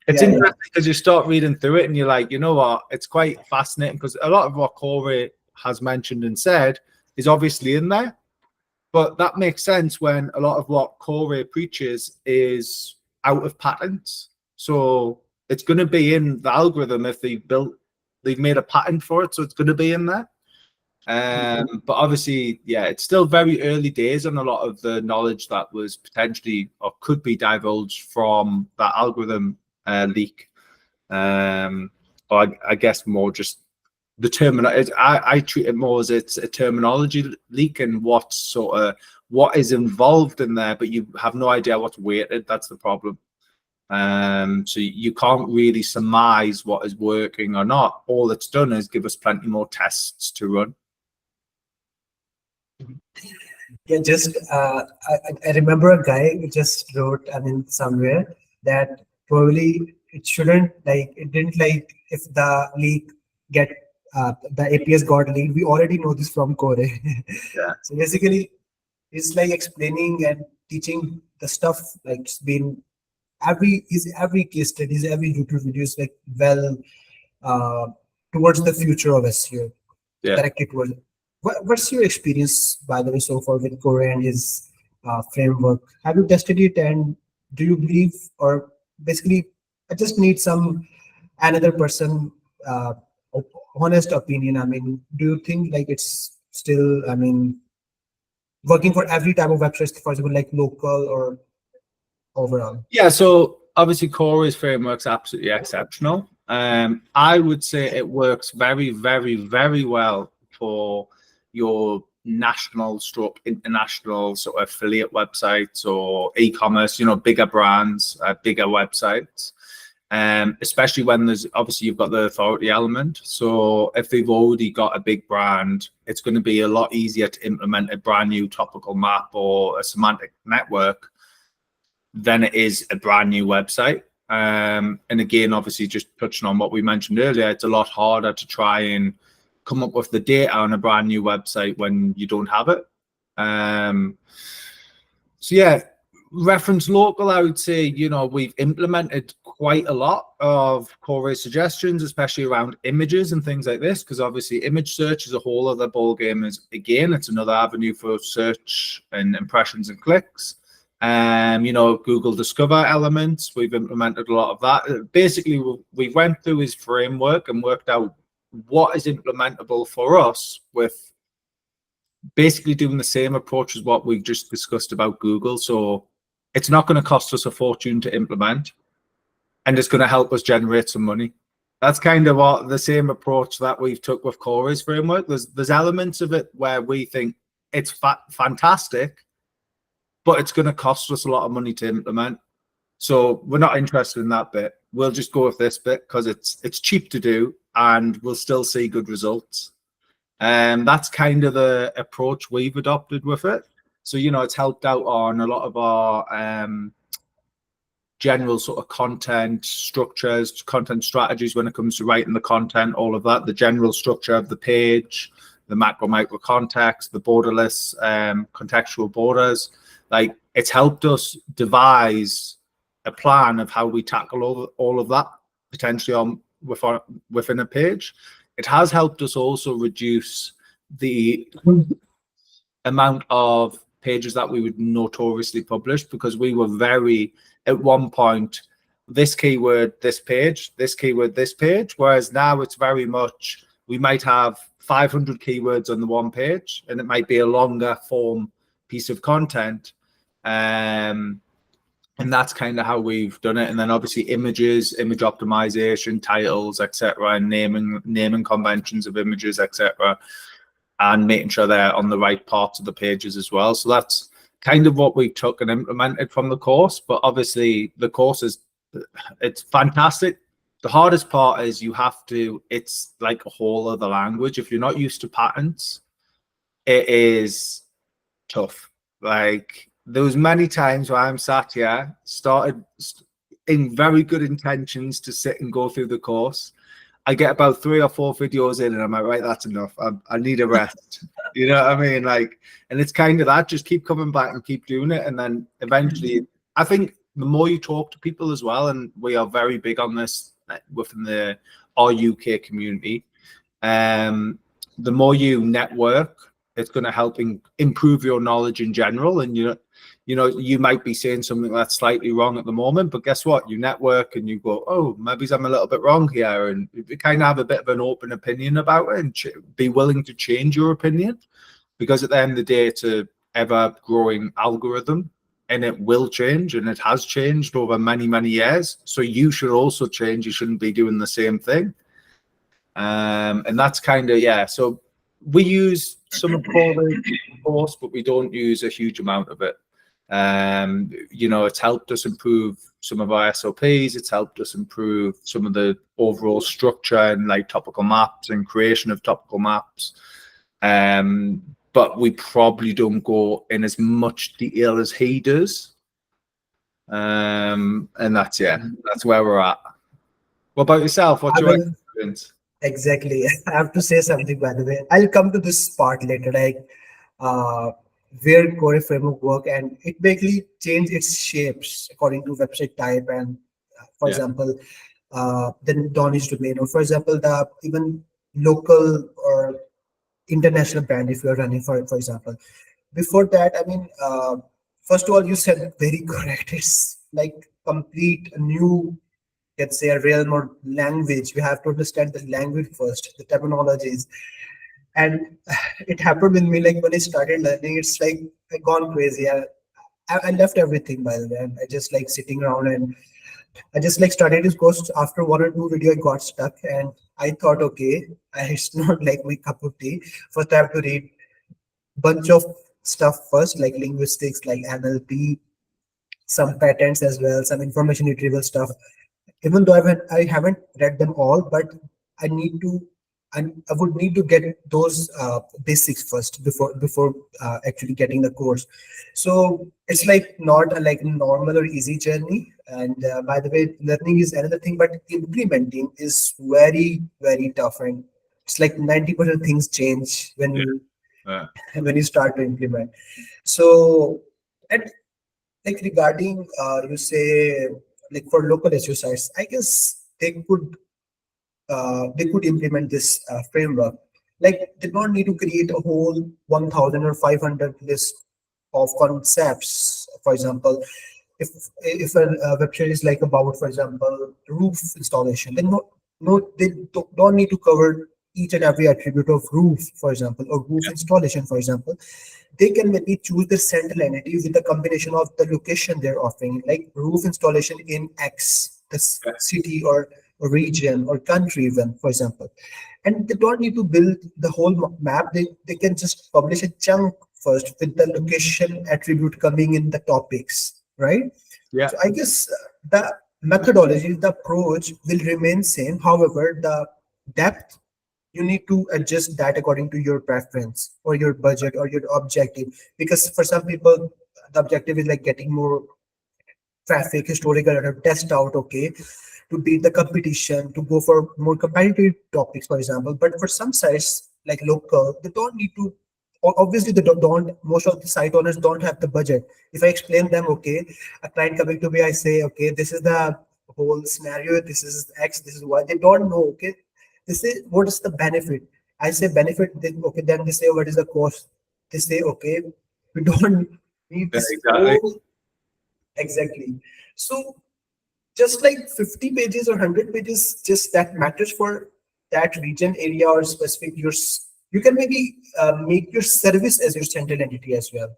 Speaker 2: it's interesting because you start reading through it and you're like, you know what, it's quite fascinating, because a lot of what Corey has mentioned and said is obviously in there, but that makes sense when a lot of what Corey preaches is out of patents. So it's going to be in the algorithm if they've made a patent for it, so it's going to be in there. But obviously, it's still very early days on a lot of the knowledge that was potentially or could be divulged from that algorithm leak. Or I guess more just the terminology. I treat it more as it's a terminology leak and what is involved in there, but you have no idea what's weighted. That's the problem. So you can't really surmise what is working or not. All it's done is give us plenty more tests to run.
Speaker 1: Yeah, just I remember a guy who just wrote, somewhere that probably it didn't if the leak the APS got leaked. We already know this from Core. So basically, it's like explaining and teaching the stuff, like it's been every case studies, every YouTube video is like towards the future of SEO. Directed towards. What's your experience, by the way, so far with Core and his framework? Have you tested it, and do you believe, or basically, I just need another person honest opinion? Do you think like it's still, working for every type of website, for example, like local or overall?
Speaker 2: Yeah, so obviously Corey's framework's absolutely exceptional. I would say it works very, very, very well for your national stroke international sort of affiliate websites or e-commerce, bigger brands, bigger websites. Especially when you've got the authority element. So if they've already got a big brand, it's going to be a lot easier to implement a brand new topical map or a semantic network than it is a brand new website. And again, obviously, just touching on what we mentioned earlier, it's a lot harder to try and come up with the data on a brand new website when you don't have it. Reference local, I would say, we've implemented quite a lot of Core suggestions, especially around images and things like this, because obviously image search is a whole other ballgame. It's another avenue for search and impressions and clicks. Google Discover elements, we've implemented a lot of that. Basically, we went through his framework and worked out what is implementable for us with basically doing the same approach as what we've just discussed about Google. So it's not going to cost us a fortune to implement, and it's going to help us generate some money. That's kind of what the same approach that we've took with Corey's framework. There's elements of it where we think it's fantastic, but it's going to cost us a lot of money to implement. So we're not interested in that bit. We'll just go with this bit because it's cheap to do and we'll still see good results. And that's kind of the approach we've adopted with it. So, it's helped out on a lot of our general sort of content structures, content strategies when it comes to writing the content, all of that, the general structure of the page, the macro, micro context, the borderless contextual borders. Like, it's helped us devise a plan of how we tackle all of that potentially within a page. It has helped us also reduce the amount of pages that we would notoriously publish, because we were very, at one point, this keyword, this page, this keyword, this page, whereas now it's very much, we might have 500 keywords on the one page, and it might be a longer form piece of content. And that's kind of how we've done it. And then obviously images, image optimization, titles, etc., and naming conventions of images, etc., and making sure they're on the right parts of the pages as well. So that's kind of what we took and implemented from the course. But obviously the course it's fantastic. The hardest part is it's like a whole other language. If you're not used to patterns, it is tough. Like, there was many times where I'm sat here, started in very good intentions to sit and go through the course. I get about 3 or 4 videos in and I'm like, right, that's enough. I need a rest. You know what I mean? Like, and it's kind of that, just keep coming back and keep doing it. And then eventually, I think the more you talk to people as well, and we are very big on this within our UK community, the more you network, it's going to help improve your knowledge in general. And you might be saying something that's slightly wrong at the moment, but guess what? You network and you go, oh, maybe I'm a little bit wrong here, and you kind of have a bit of an open opinion about it, and be willing to change your opinion, because at the end of the day, it's a ever growing algorithm, and it will change, and it has changed over many, many years. So you should also change. You shouldn't be doing the same thing. And that's kind of, yeah. So we use some of the course, but we don't use a huge amount of it. It's helped us improve some of our SOPs. It's helped us improve some of the overall structure and like topical maps and creation of topical maps. But we probably don't go in as much detail as he does. And that's where we're at. What about yourself? What's your experience?
Speaker 1: Exactly. I have to say something, by the way. I'll come to this part later, like where core framework work, and it basically change its shapes according to website type, and for example, the knowledge domain, or for example, the even local or international brand if you're running for example. Before that, I mean, first of all, you said very correct. It's like complete new, let's say, a realm or language. We have to understand the language first, the terminologies. And it happened with me, like when I started learning, it's like I gone crazy. I left everything, by the way, and I just like sitting around, and I just like started this course. After 1 or 2 video, I got stuck, and I thought, okay, it's not like my cup of tea. First, I have to read bunch of stuff first, like linguistics, like NLP, some patterns as well, some information retrieval stuff. Even though I haven't read them all, but I need to, I would need to get those basics first before actually getting the course. So it's like not a like normal or easy journey. And by the way, learning is another thing, but implementing is very, very tough. And it's like 90% things change when you start to implement. So, and like regarding you say, like for local SEO sites, I guess they could implement this framework. Like they don't need to create a whole 1,000 or 500 list of concepts. For example, if a website is like about, for example, roof installation, then they don't need to cover each and every attribute of roof, for example, or roof installation, for example. They can maybe choose the central entity with a combination of the location they're offering, like roof installation in X, the city or region or country even, for example. And they don't need to build the whole map. They can just publish a chunk first with the location attribute coming in the topics, right?
Speaker 2: Yeah.
Speaker 1: So I guess the methodology, the approach will remain same. However, the depth, you need to adjust that according to your preference or your budget or your objective. Because for some people, the objective is like getting more traffic, historical data, test out, okay, to beat the competition, to go for more competitive topics, for example. But for some sites like local, they don't need to. Obviously, they don't. Most of the site owners don't have the budget. If I explain them, okay, a client coming to me, I say, okay, this is the whole scenario. This is X. This is Y. They don't know. Okay, they say, what is the benefit? I say benefit. Then okay, then they say, what is the cost? They say, okay, we don't need this whole. Exactly. So just like 50 pages or 100 pages, just that matters for that region, area, or specific you can maybe make your service as your central entity as well.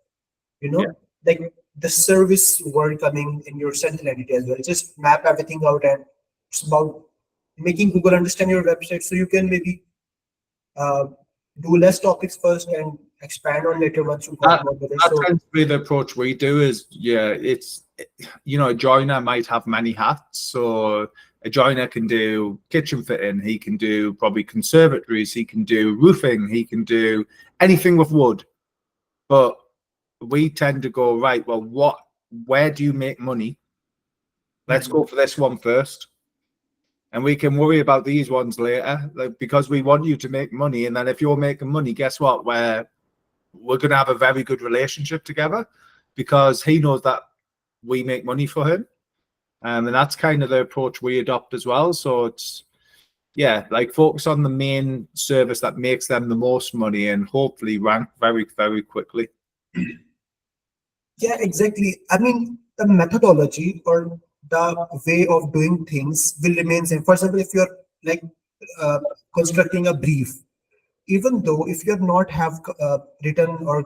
Speaker 1: Like the service word coming in your central entity as well. Just map everything out, and it's about making Google understand your website, so you can maybe uh, do less topics first and expand on later once you got
Speaker 2: That,
Speaker 1: more knowledge.
Speaker 2: that
Speaker 1: So
Speaker 2: tends to be the approach we do. Is a joiner might have many hats. So a joiner can do kitchen fitting, he can do probably conservatories, he can do roofing, he can do anything with wood. But we tend to go, right, well, where do you make money? Let's go for this one first. And we can worry about these ones later, because we want you to make money. And then if you're making money, guess what? We're going to have a very good relationship together, because he knows that we make money for him. And that's kind of the approach we adopt as well. So it's, like focus on the main service that makes them the most money and hopefully rank very, very quickly.
Speaker 1: yeah, exactly. I mean, the methodology or the way of doing things will remain same. For example, if you're like uh, constructing a brief, even though if you have not have written or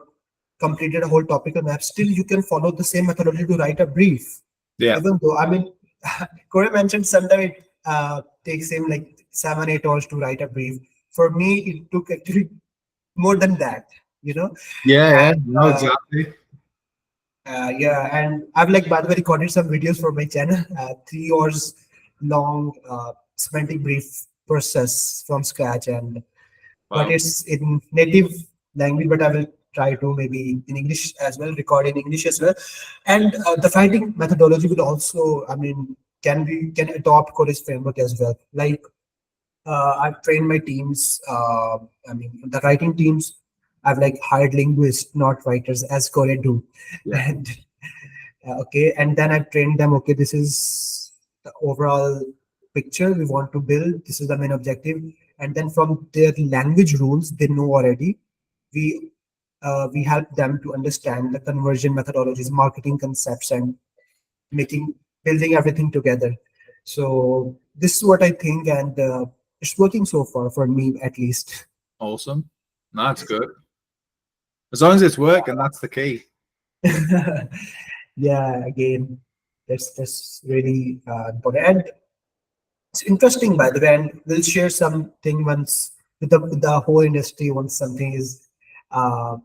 Speaker 1: completed a whole topical map, still you can follow the same methodology to write a brief.
Speaker 2: Yeah.
Speaker 1: Even though, I mean, Corey mentioned sometimes it takes him like 7-8 hours to write a brief. For me, it took actually more than that, you know.
Speaker 2: Yeah,
Speaker 1: And,
Speaker 2: no, exactly.
Speaker 1: yeah, and I've like by the way recorded some videos for my channel, 3 hours long semantic brief process from scratch, and but
Speaker 2: Wow.
Speaker 1: it's in native language. But I will try to maybe in English as well, record in English as well, and the writing methodology will also, I mean, can adopt Code's framework as well. Like I've trained my teams. I mean, the writing teams. I've like hired linguists, not writers, as Core do,
Speaker 2: Yeah.
Speaker 1: and okay, and then I've trained them. Okay, this is the overall picture we want to build. This is the main objective, and then from their language rules, they know already. We help them to understand the conversion methodologies, marketing concepts, and making building everything together. So this is what I think, and it's working so far for me at least.
Speaker 2: Awesome. That's good. As long as it's working, that's the key.
Speaker 1: Yeah, again, that's really important, and it's interesting by the way. And we'll share something once with the whole industry once something is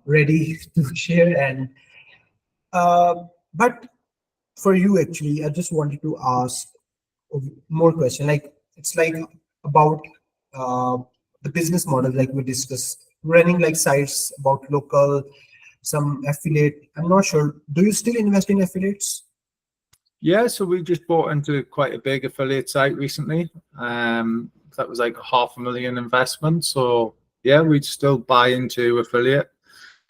Speaker 1: ready to share. And but for you, actually, I just wanted to ask more question. Like it's like about uh, the business model, like we discussed, running like sites about local, some affiliate. I'm not sure. Do you still invest in affiliates?
Speaker 2: Yeah, so we just bought into quite a big affiliate site recently. That was like $500,000 investment. So yeah, we still buy into affiliate.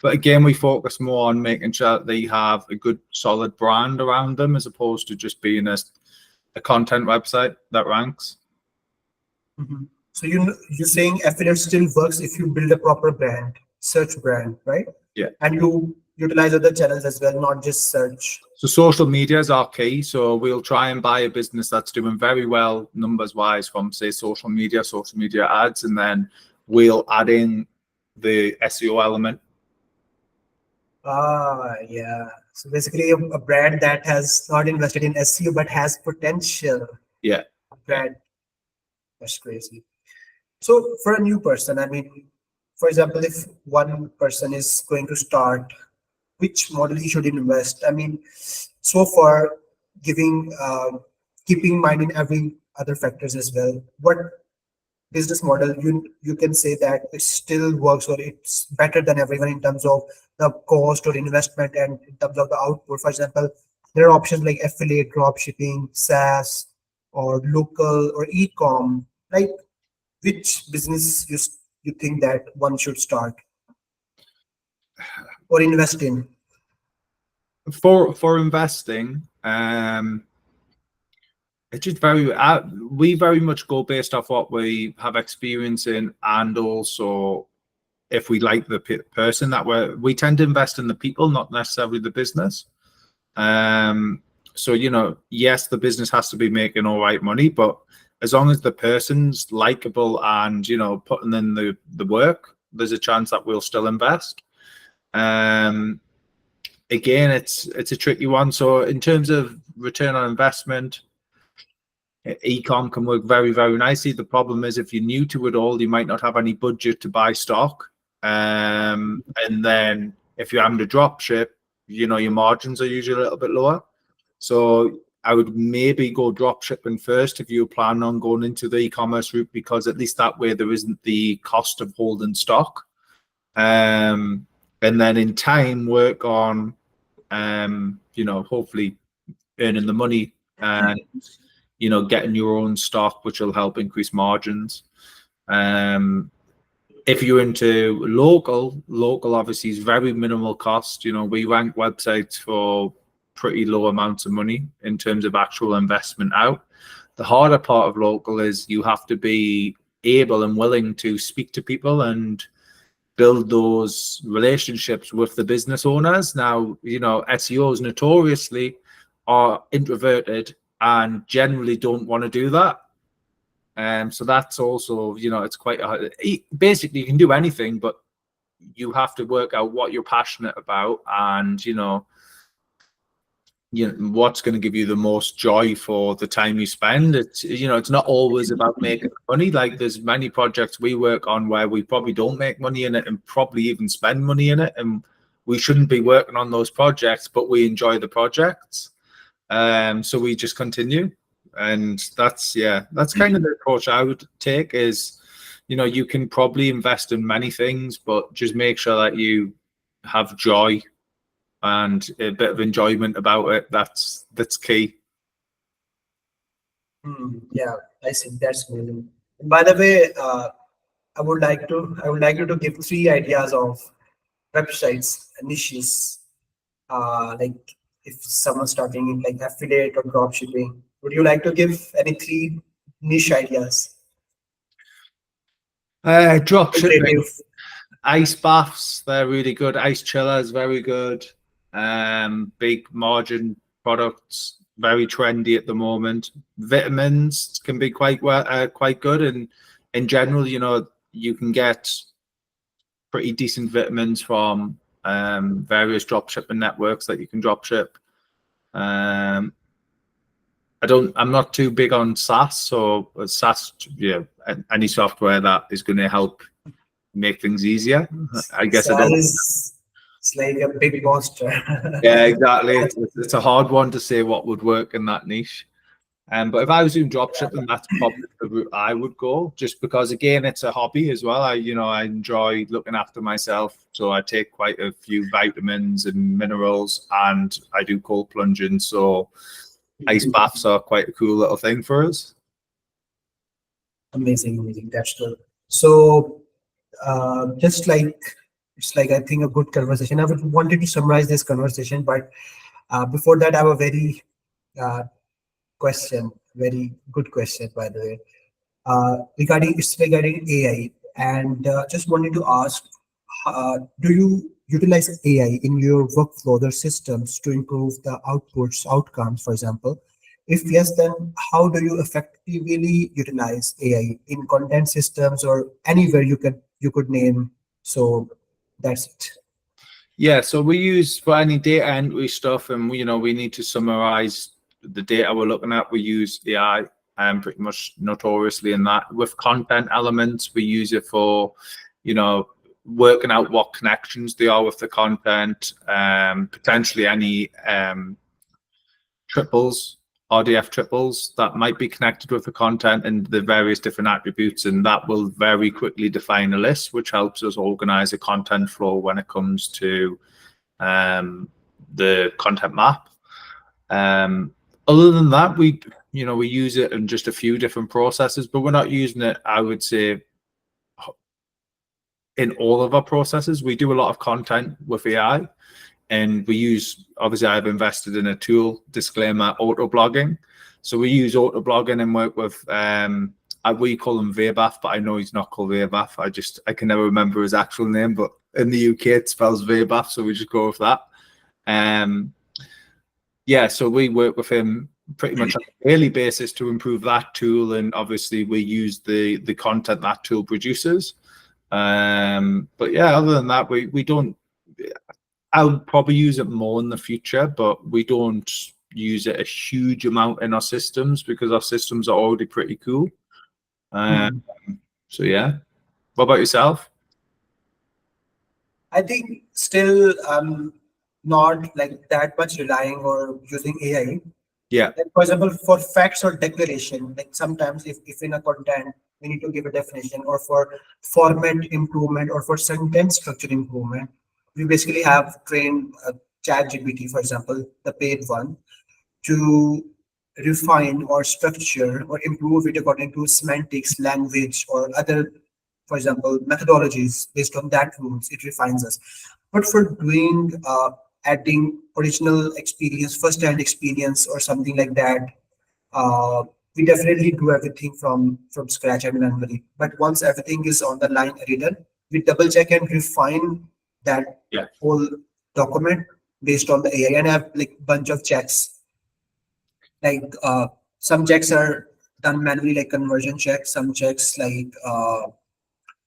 Speaker 2: But again, we focus more on making sure that they have a good solid brand around them, as opposed to just being a content website that ranks.
Speaker 1: Mhm. So you're saying affiliate still works if you build a proper brand, search brand, right?
Speaker 2: Yeah.
Speaker 1: And you utilize other channels as well, not just search.
Speaker 2: So social media is our key. So we'll try and buy a business that's doing very well numbers wise from say social media ads, and then we'll add in the SEO element.
Speaker 1: Yeah. So basically, a brand that has not invested in SEO but has potential.
Speaker 2: Yeah.
Speaker 1: Brand. That's crazy. So for a new person, I mean, for example, if one person is going to start, which model he should invest? I mean, so far, giving keeping in mind in every other factors as well. What business model you can say that it still works or it's better than everyone in terms of the cost or investment and in terms of the output? For example, there are options like affiliate, drop shipping, SaaS, or local or e-com. Like which business you think that one should start or invest in?
Speaker 2: For investing, it's just we very much go based off what we have experience in, and also if we like the person that we tend to invest in the people, not necessarily the business. So yes, the business has to be making all right money, but as long as the person's likable and putting in the work, there's a chance that we'll still invest. again, it's a tricky one. So in terms of return on investment, e-com can work very, very nicely. The problem is if you're new to it all, you might not have any budget to buy stock. And then if you're having to drop ship, your margins are usually a little bit lower. So I would maybe go drop shipping first if you plan on going into the e-commerce route, because at least that way there isn't the cost of holding stock. And then in time work on, hopefully earning the money and, getting your own stock, which will help increase margins. If you're into local obviously is very minimal cost. We rank websites for pretty low amounts of money in terms of actual investment out. The harder part of local is you have to be able and willing to speak to people and build those relationships with the business owners. Now, SEOs notoriously are introverted and generally don't want to do that. So that's also, it's quite hard. Basically, you can do anything, but you have to work out what you're passionate about and, what's going to give you the most joy for the time you spend. It's not always about making money. Like there's many projects we work on where we probably don't make money in it and probably even spend money in it. And we shouldn't be working on those projects, but we enjoy the projects. So we just continue. And that's kind of the approach I would take is, you can probably invest in many things, but just make sure that you have joy and a bit of enjoyment about it. That's key.
Speaker 1: Yeah, I see. That's amazing. By the way, I would like you to give 3 ideas of websites, niches, like if someone's starting in like affiliate or drop shipping. Would you like to give any 3 niche ideas?
Speaker 2: Drop shipping.
Speaker 1: Creative.
Speaker 2: Ice baths, they're really good. Ice chillers, very good. Big margin products, very trendy at the moment. Vitamins can be quite good, and in general, you can get pretty decent vitamins from various drop shipping networks that you can drop ship. I'm not too big on SaaS, so SaaS, any software that is going to help make things easier. I guess
Speaker 1: it's like a big monster.
Speaker 2: Yeah, exactly. It's a hard one to say what would work in that niche. But if I was doing dropshipping, that's probably the route I would go, just because again, it's a hobby as well. I enjoy looking after myself, so I take quite a few vitamins and minerals, and I do cold plunging. So ice baths are quite a cool little thing for us.
Speaker 1: Amazing. That's good. So, just like it's like I think a good conversation. I wanted to summarize this conversation, but before that, I have a very very good question, by the way, regarding AI, and just wanted to ask, do you utilize AI in your workflow or systems to improve the outcomes, for example? If yes, then how do you effectively utilize AI in content systems or anywhere you could name? So that's it.
Speaker 2: Yeah, so we use for any data entry stuff, and we need to summarize the data we're looking at. We use AI pretty much notoriously in that. With content elements, we use it for working out what connections they are with the content, potentially any triples, RDF triples that might be connected with the content and the various different attributes, and that will very quickly define a list, which helps us organize a content flow when it comes to the content map. Other than that, we use it in just a few different processes, but we're not using it, I would say, in all of our processes. We do a lot of content with AI, and we use, obviously I've invested in a tool, disclaimer, auto blogging. So we use auto blogging and work with we call him Vabath, but I know he's not called Vabath. I can never remember his actual name, but in the UK it spells Vabath, so we just go with that. So we work with him pretty much on a daily basis to improve that tool, and obviously we use the content that tool produces. But yeah, other than that, we don't. I'll probably use it more in the future, but we don't use it a huge amount in our systems because our systems are already pretty cool. So yeah. What about yourself?
Speaker 1: I think still not like that much relying or using AI.
Speaker 2: Yeah.
Speaker 1: Like for example, for facts or declaration, like sometimes if in a content we need to give a definition, or for format improvement, or for sentence structure improvement, we basically have trained chat GPT, for example, the paid one, to refine or structure or improve it according to semantics, language, or other, for example, methodologies. Based on that rules, it refines us. But for doing adding original experience, first-hand experience, or something like that, uh, we definitely do everything from scratch and manually. But once everything is on the line written, we double check and refine that
Speaker 2: Yeah.
Speaker 1: whole document based on the AI, and have like bunch of checks. Like some checks are done manually, like conversion checks. Some checks like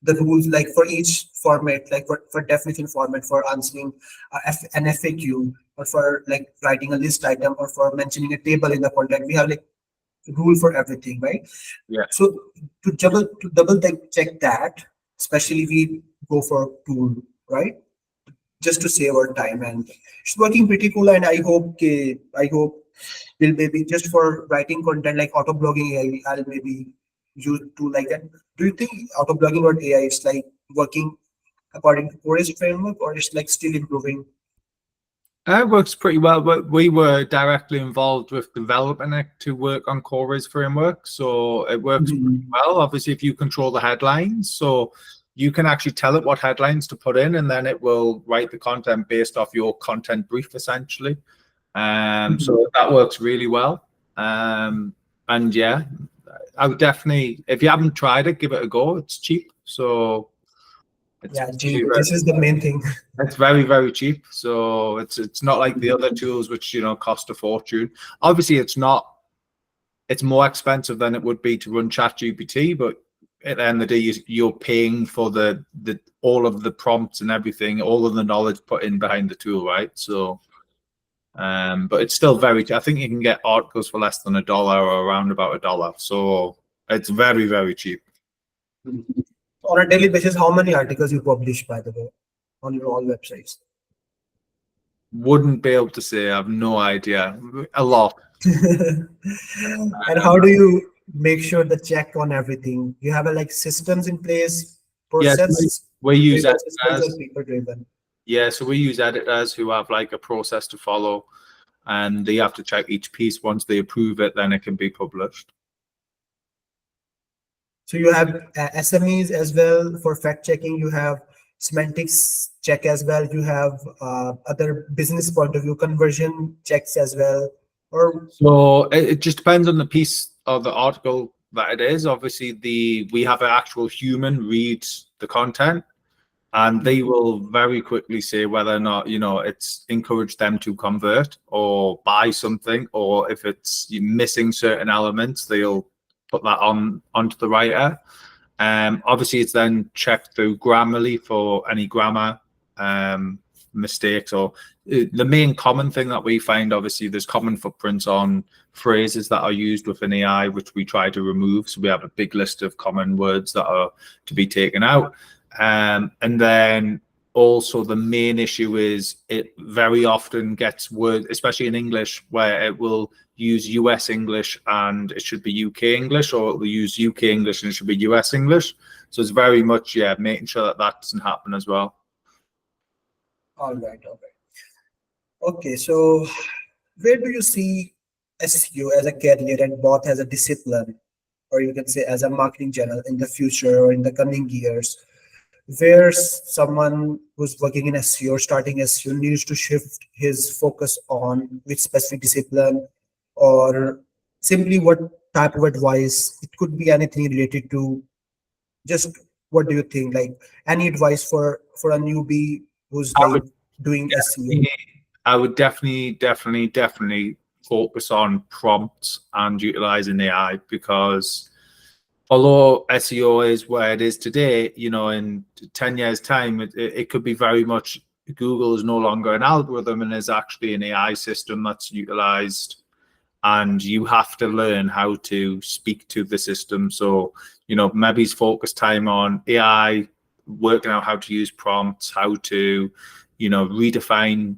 Speaker 1: the rules, like for each format, like for definition format, for answering an FAQ, or for like writing a list item, or for mentioning a table in the content. We have like rule for everything, right?
Speaker 2: Yeah.
Speaker 1: So to double check that, especially we go for tool, right? Just to save our time, and it's working pretty cool. And I hope will maybe just for writing content like auto blogging AI, I'll maybe use tool like that. Do you think auto blogging or AI is like working according to Chorus framework, or it's like still improving?
Speaker 2: It works pretty well, but we were directly involved with developing it to work on Core's framework, so it works pretty well. Obviously, if you control the headlines, so you can actually tell it what headlines to put in, and then it will write the content based off your content brief, essentially. So that works really well. And yeah, I would definitely, if you haven't tried it, give it a go. It's cheap, so
Speaker 1: Yeah, this is the main thing.
Speaker 2: it's very, very cheap. So it's not like the other tools which cost a fortune. Obviously, it's not. It's more expensive than it would be to run ChatGPT, but at the end of the day, you're paying for the all of the prompts and everything, all of the knowledge put in behind the tool, right? So, but it's still very. I think you can get articles for less than $1 or around about $1. So it's very, very cheap.
Speaker 1: On a daily basis, how many articles you publish, by the way, on your all websites?
Speaker 2: Wouldn't be able to say. I have no idea. A lot.
Speaker 1: And how do you make sure the check on everything? You have a like systems in place,
Speaker 2: Yes,
Speaker 1: process
Speaker 2: we use
Speaker 1: driven
Speaker 2: editors.
Speaker 1: systems, or people driven?
Speaker 2: Yeah, so we use editors who have like a process to follow, and they have to check each piece. Once they approve it, then it can be published.
Speaker 1: So you have SMEs as well for fact checking. You have semantics check as well. You have other business point of view conversion checks as well. Or
Speaker 2: So it just depends on the piece of the article that it is. Obviously, we have an actual human read the content, and they will very quickly say whether or not it's encouraged them to convert or buy something, or if it's missing certain elements, they'll put that onto the writer. Obviously, it's then checked through Grammarly for any grammar mistakes, or the main common thing that we find. Obviously, there's common footprints on phrases that are used within AI, which we try to remove. So we have a big list of common words that are to be taken out. And then also the main issue is it very often gets words, especially in English, where it will use US English and it should be UK English, or it will use UK English and it should be US English. So it's very much, making sure that doesn't happen as well.
Speaker 1: all right. Okay, so where do you see SEO as a career and both as a discipline, or you can say as a marketing channel in the future or in the coming years? Where someone who's working in SEO or starting SEO needs to shift his focus on which specific discipline, or simply what type of advice? It could be anything related to just what do you think? Like any advice for a newbie who's like doing SEO?
Speaker 2: I would definitely focus on prompts and utilizing AI, because although SEO is where it is today, in 10 years' time, it could be very much Google is no longer an algorithm and is actually an AI system that's utilized, and you have to learn how to speak to the system. So, maybe focus time on AI, working out how to use prompts, how to, redefine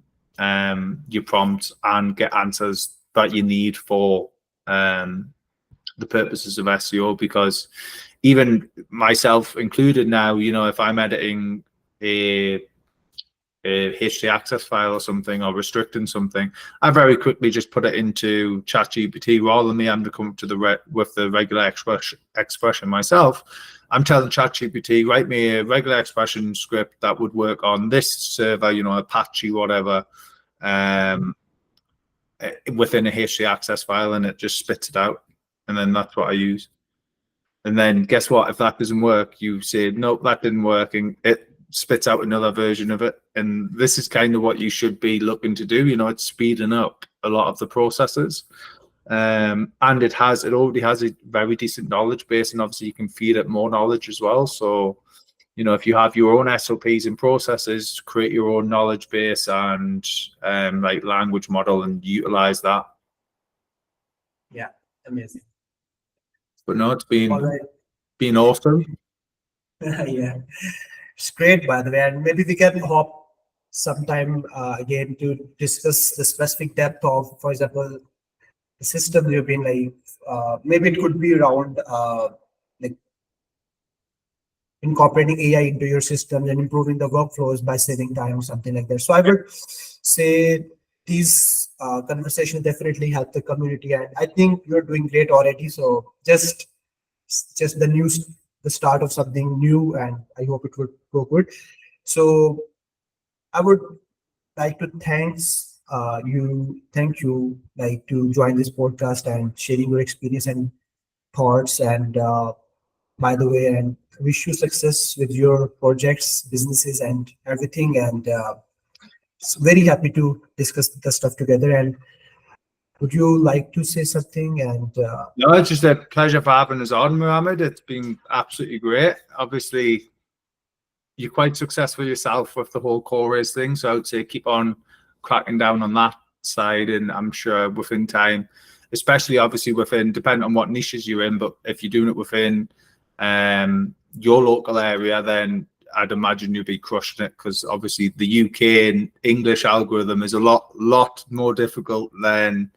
Speaker 2: your prompts and get answers that you need for the purposes of SEO. Because even myself included now, if I'm editing a HT access file or something, or restricting something, I very quickly just put it into ChatGPT rather than me having to come up to with the regular expression myself. I'm telling ChatGPT, write me a regular expression script that would work on this server, Apache, whatever, within a HT access file, and it just spits it out. And then that's what I use. And then guess what? If that doesn't work, you say, nope, that didn't work, and it spits out another version of it. And this is kind of what you should be looking to do. It's speeding up a lot of the processes. And it already has a very decent knowledge base, and obviously you can feed it more knowledge as well. So, if you have your own SOPs and processes, create your own knowledge base and like language model and utilize that.
Speaker 1: Yeah, amazing.
Speaker 2: But no, it's been
Speaker 1: All right.
Speaker 2: been awesome.
Speaker 1: Yeah, it's great, by the way. And maybe we can hop sometime again to discuss the specific depth of, for example, the system you've been like, maybe it could be around like incorporating AI into your systems and improving the workflows by saving time or something like that. So I would say these conversations definitely help the community, and I think you're doing great already. So just the start of something new, and I hope it would go good. So I would like to thank you like to join this podcast and sharing your experience and thoughts. And by the way, and wish you success with your projects, businesses, and everything. And very happy to discuss the stuff together. And would you like to say something? And
Speaker 2: no, it's just a pleasure for having us on, Mohammed. It's been absolutely great. Obviously, you're quite successful yourself with the whole core race thing, so I would say keep on cracking down on that side, and I'm sure within time, especially obviously within, depending on what niches you're in, but if you're doing it within your local area, then I'd imagine you'll be crushing it, because obviously the UK and English algorithm is a lot more difficult than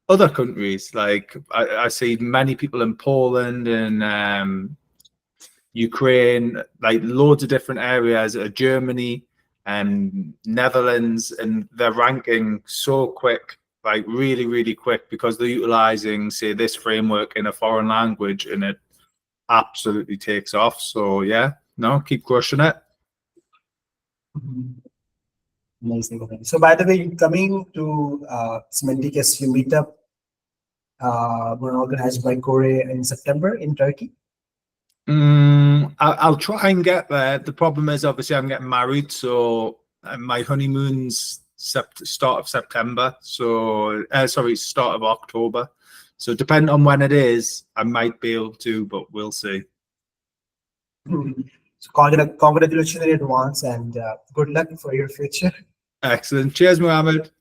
Speaker 2: other countries. Like I see many people in Poland and Ukraine, like loads of different areas, Germany and Netherlands, and they're ranking so quick, like really quick, because they're utilizing, say, this framework in a foreign language, and it absolutely takes off. So yeah, no, keep crushing it.
Speaker 1: amazing. So by the way, you're coming to Semantic SEO meetup organized by Kore in September in Turkey.
Speaker 2: I'll try and get there. The problem is, obviously, I'm getting married, so my honeymoon's start of September. So start of October. So depending on when it is, I might be able to, but we'll see.
Speaker 1: So congratulations in advance, and good luck for your future.
Speaker 2: Excellent. Cheers, Mohammed.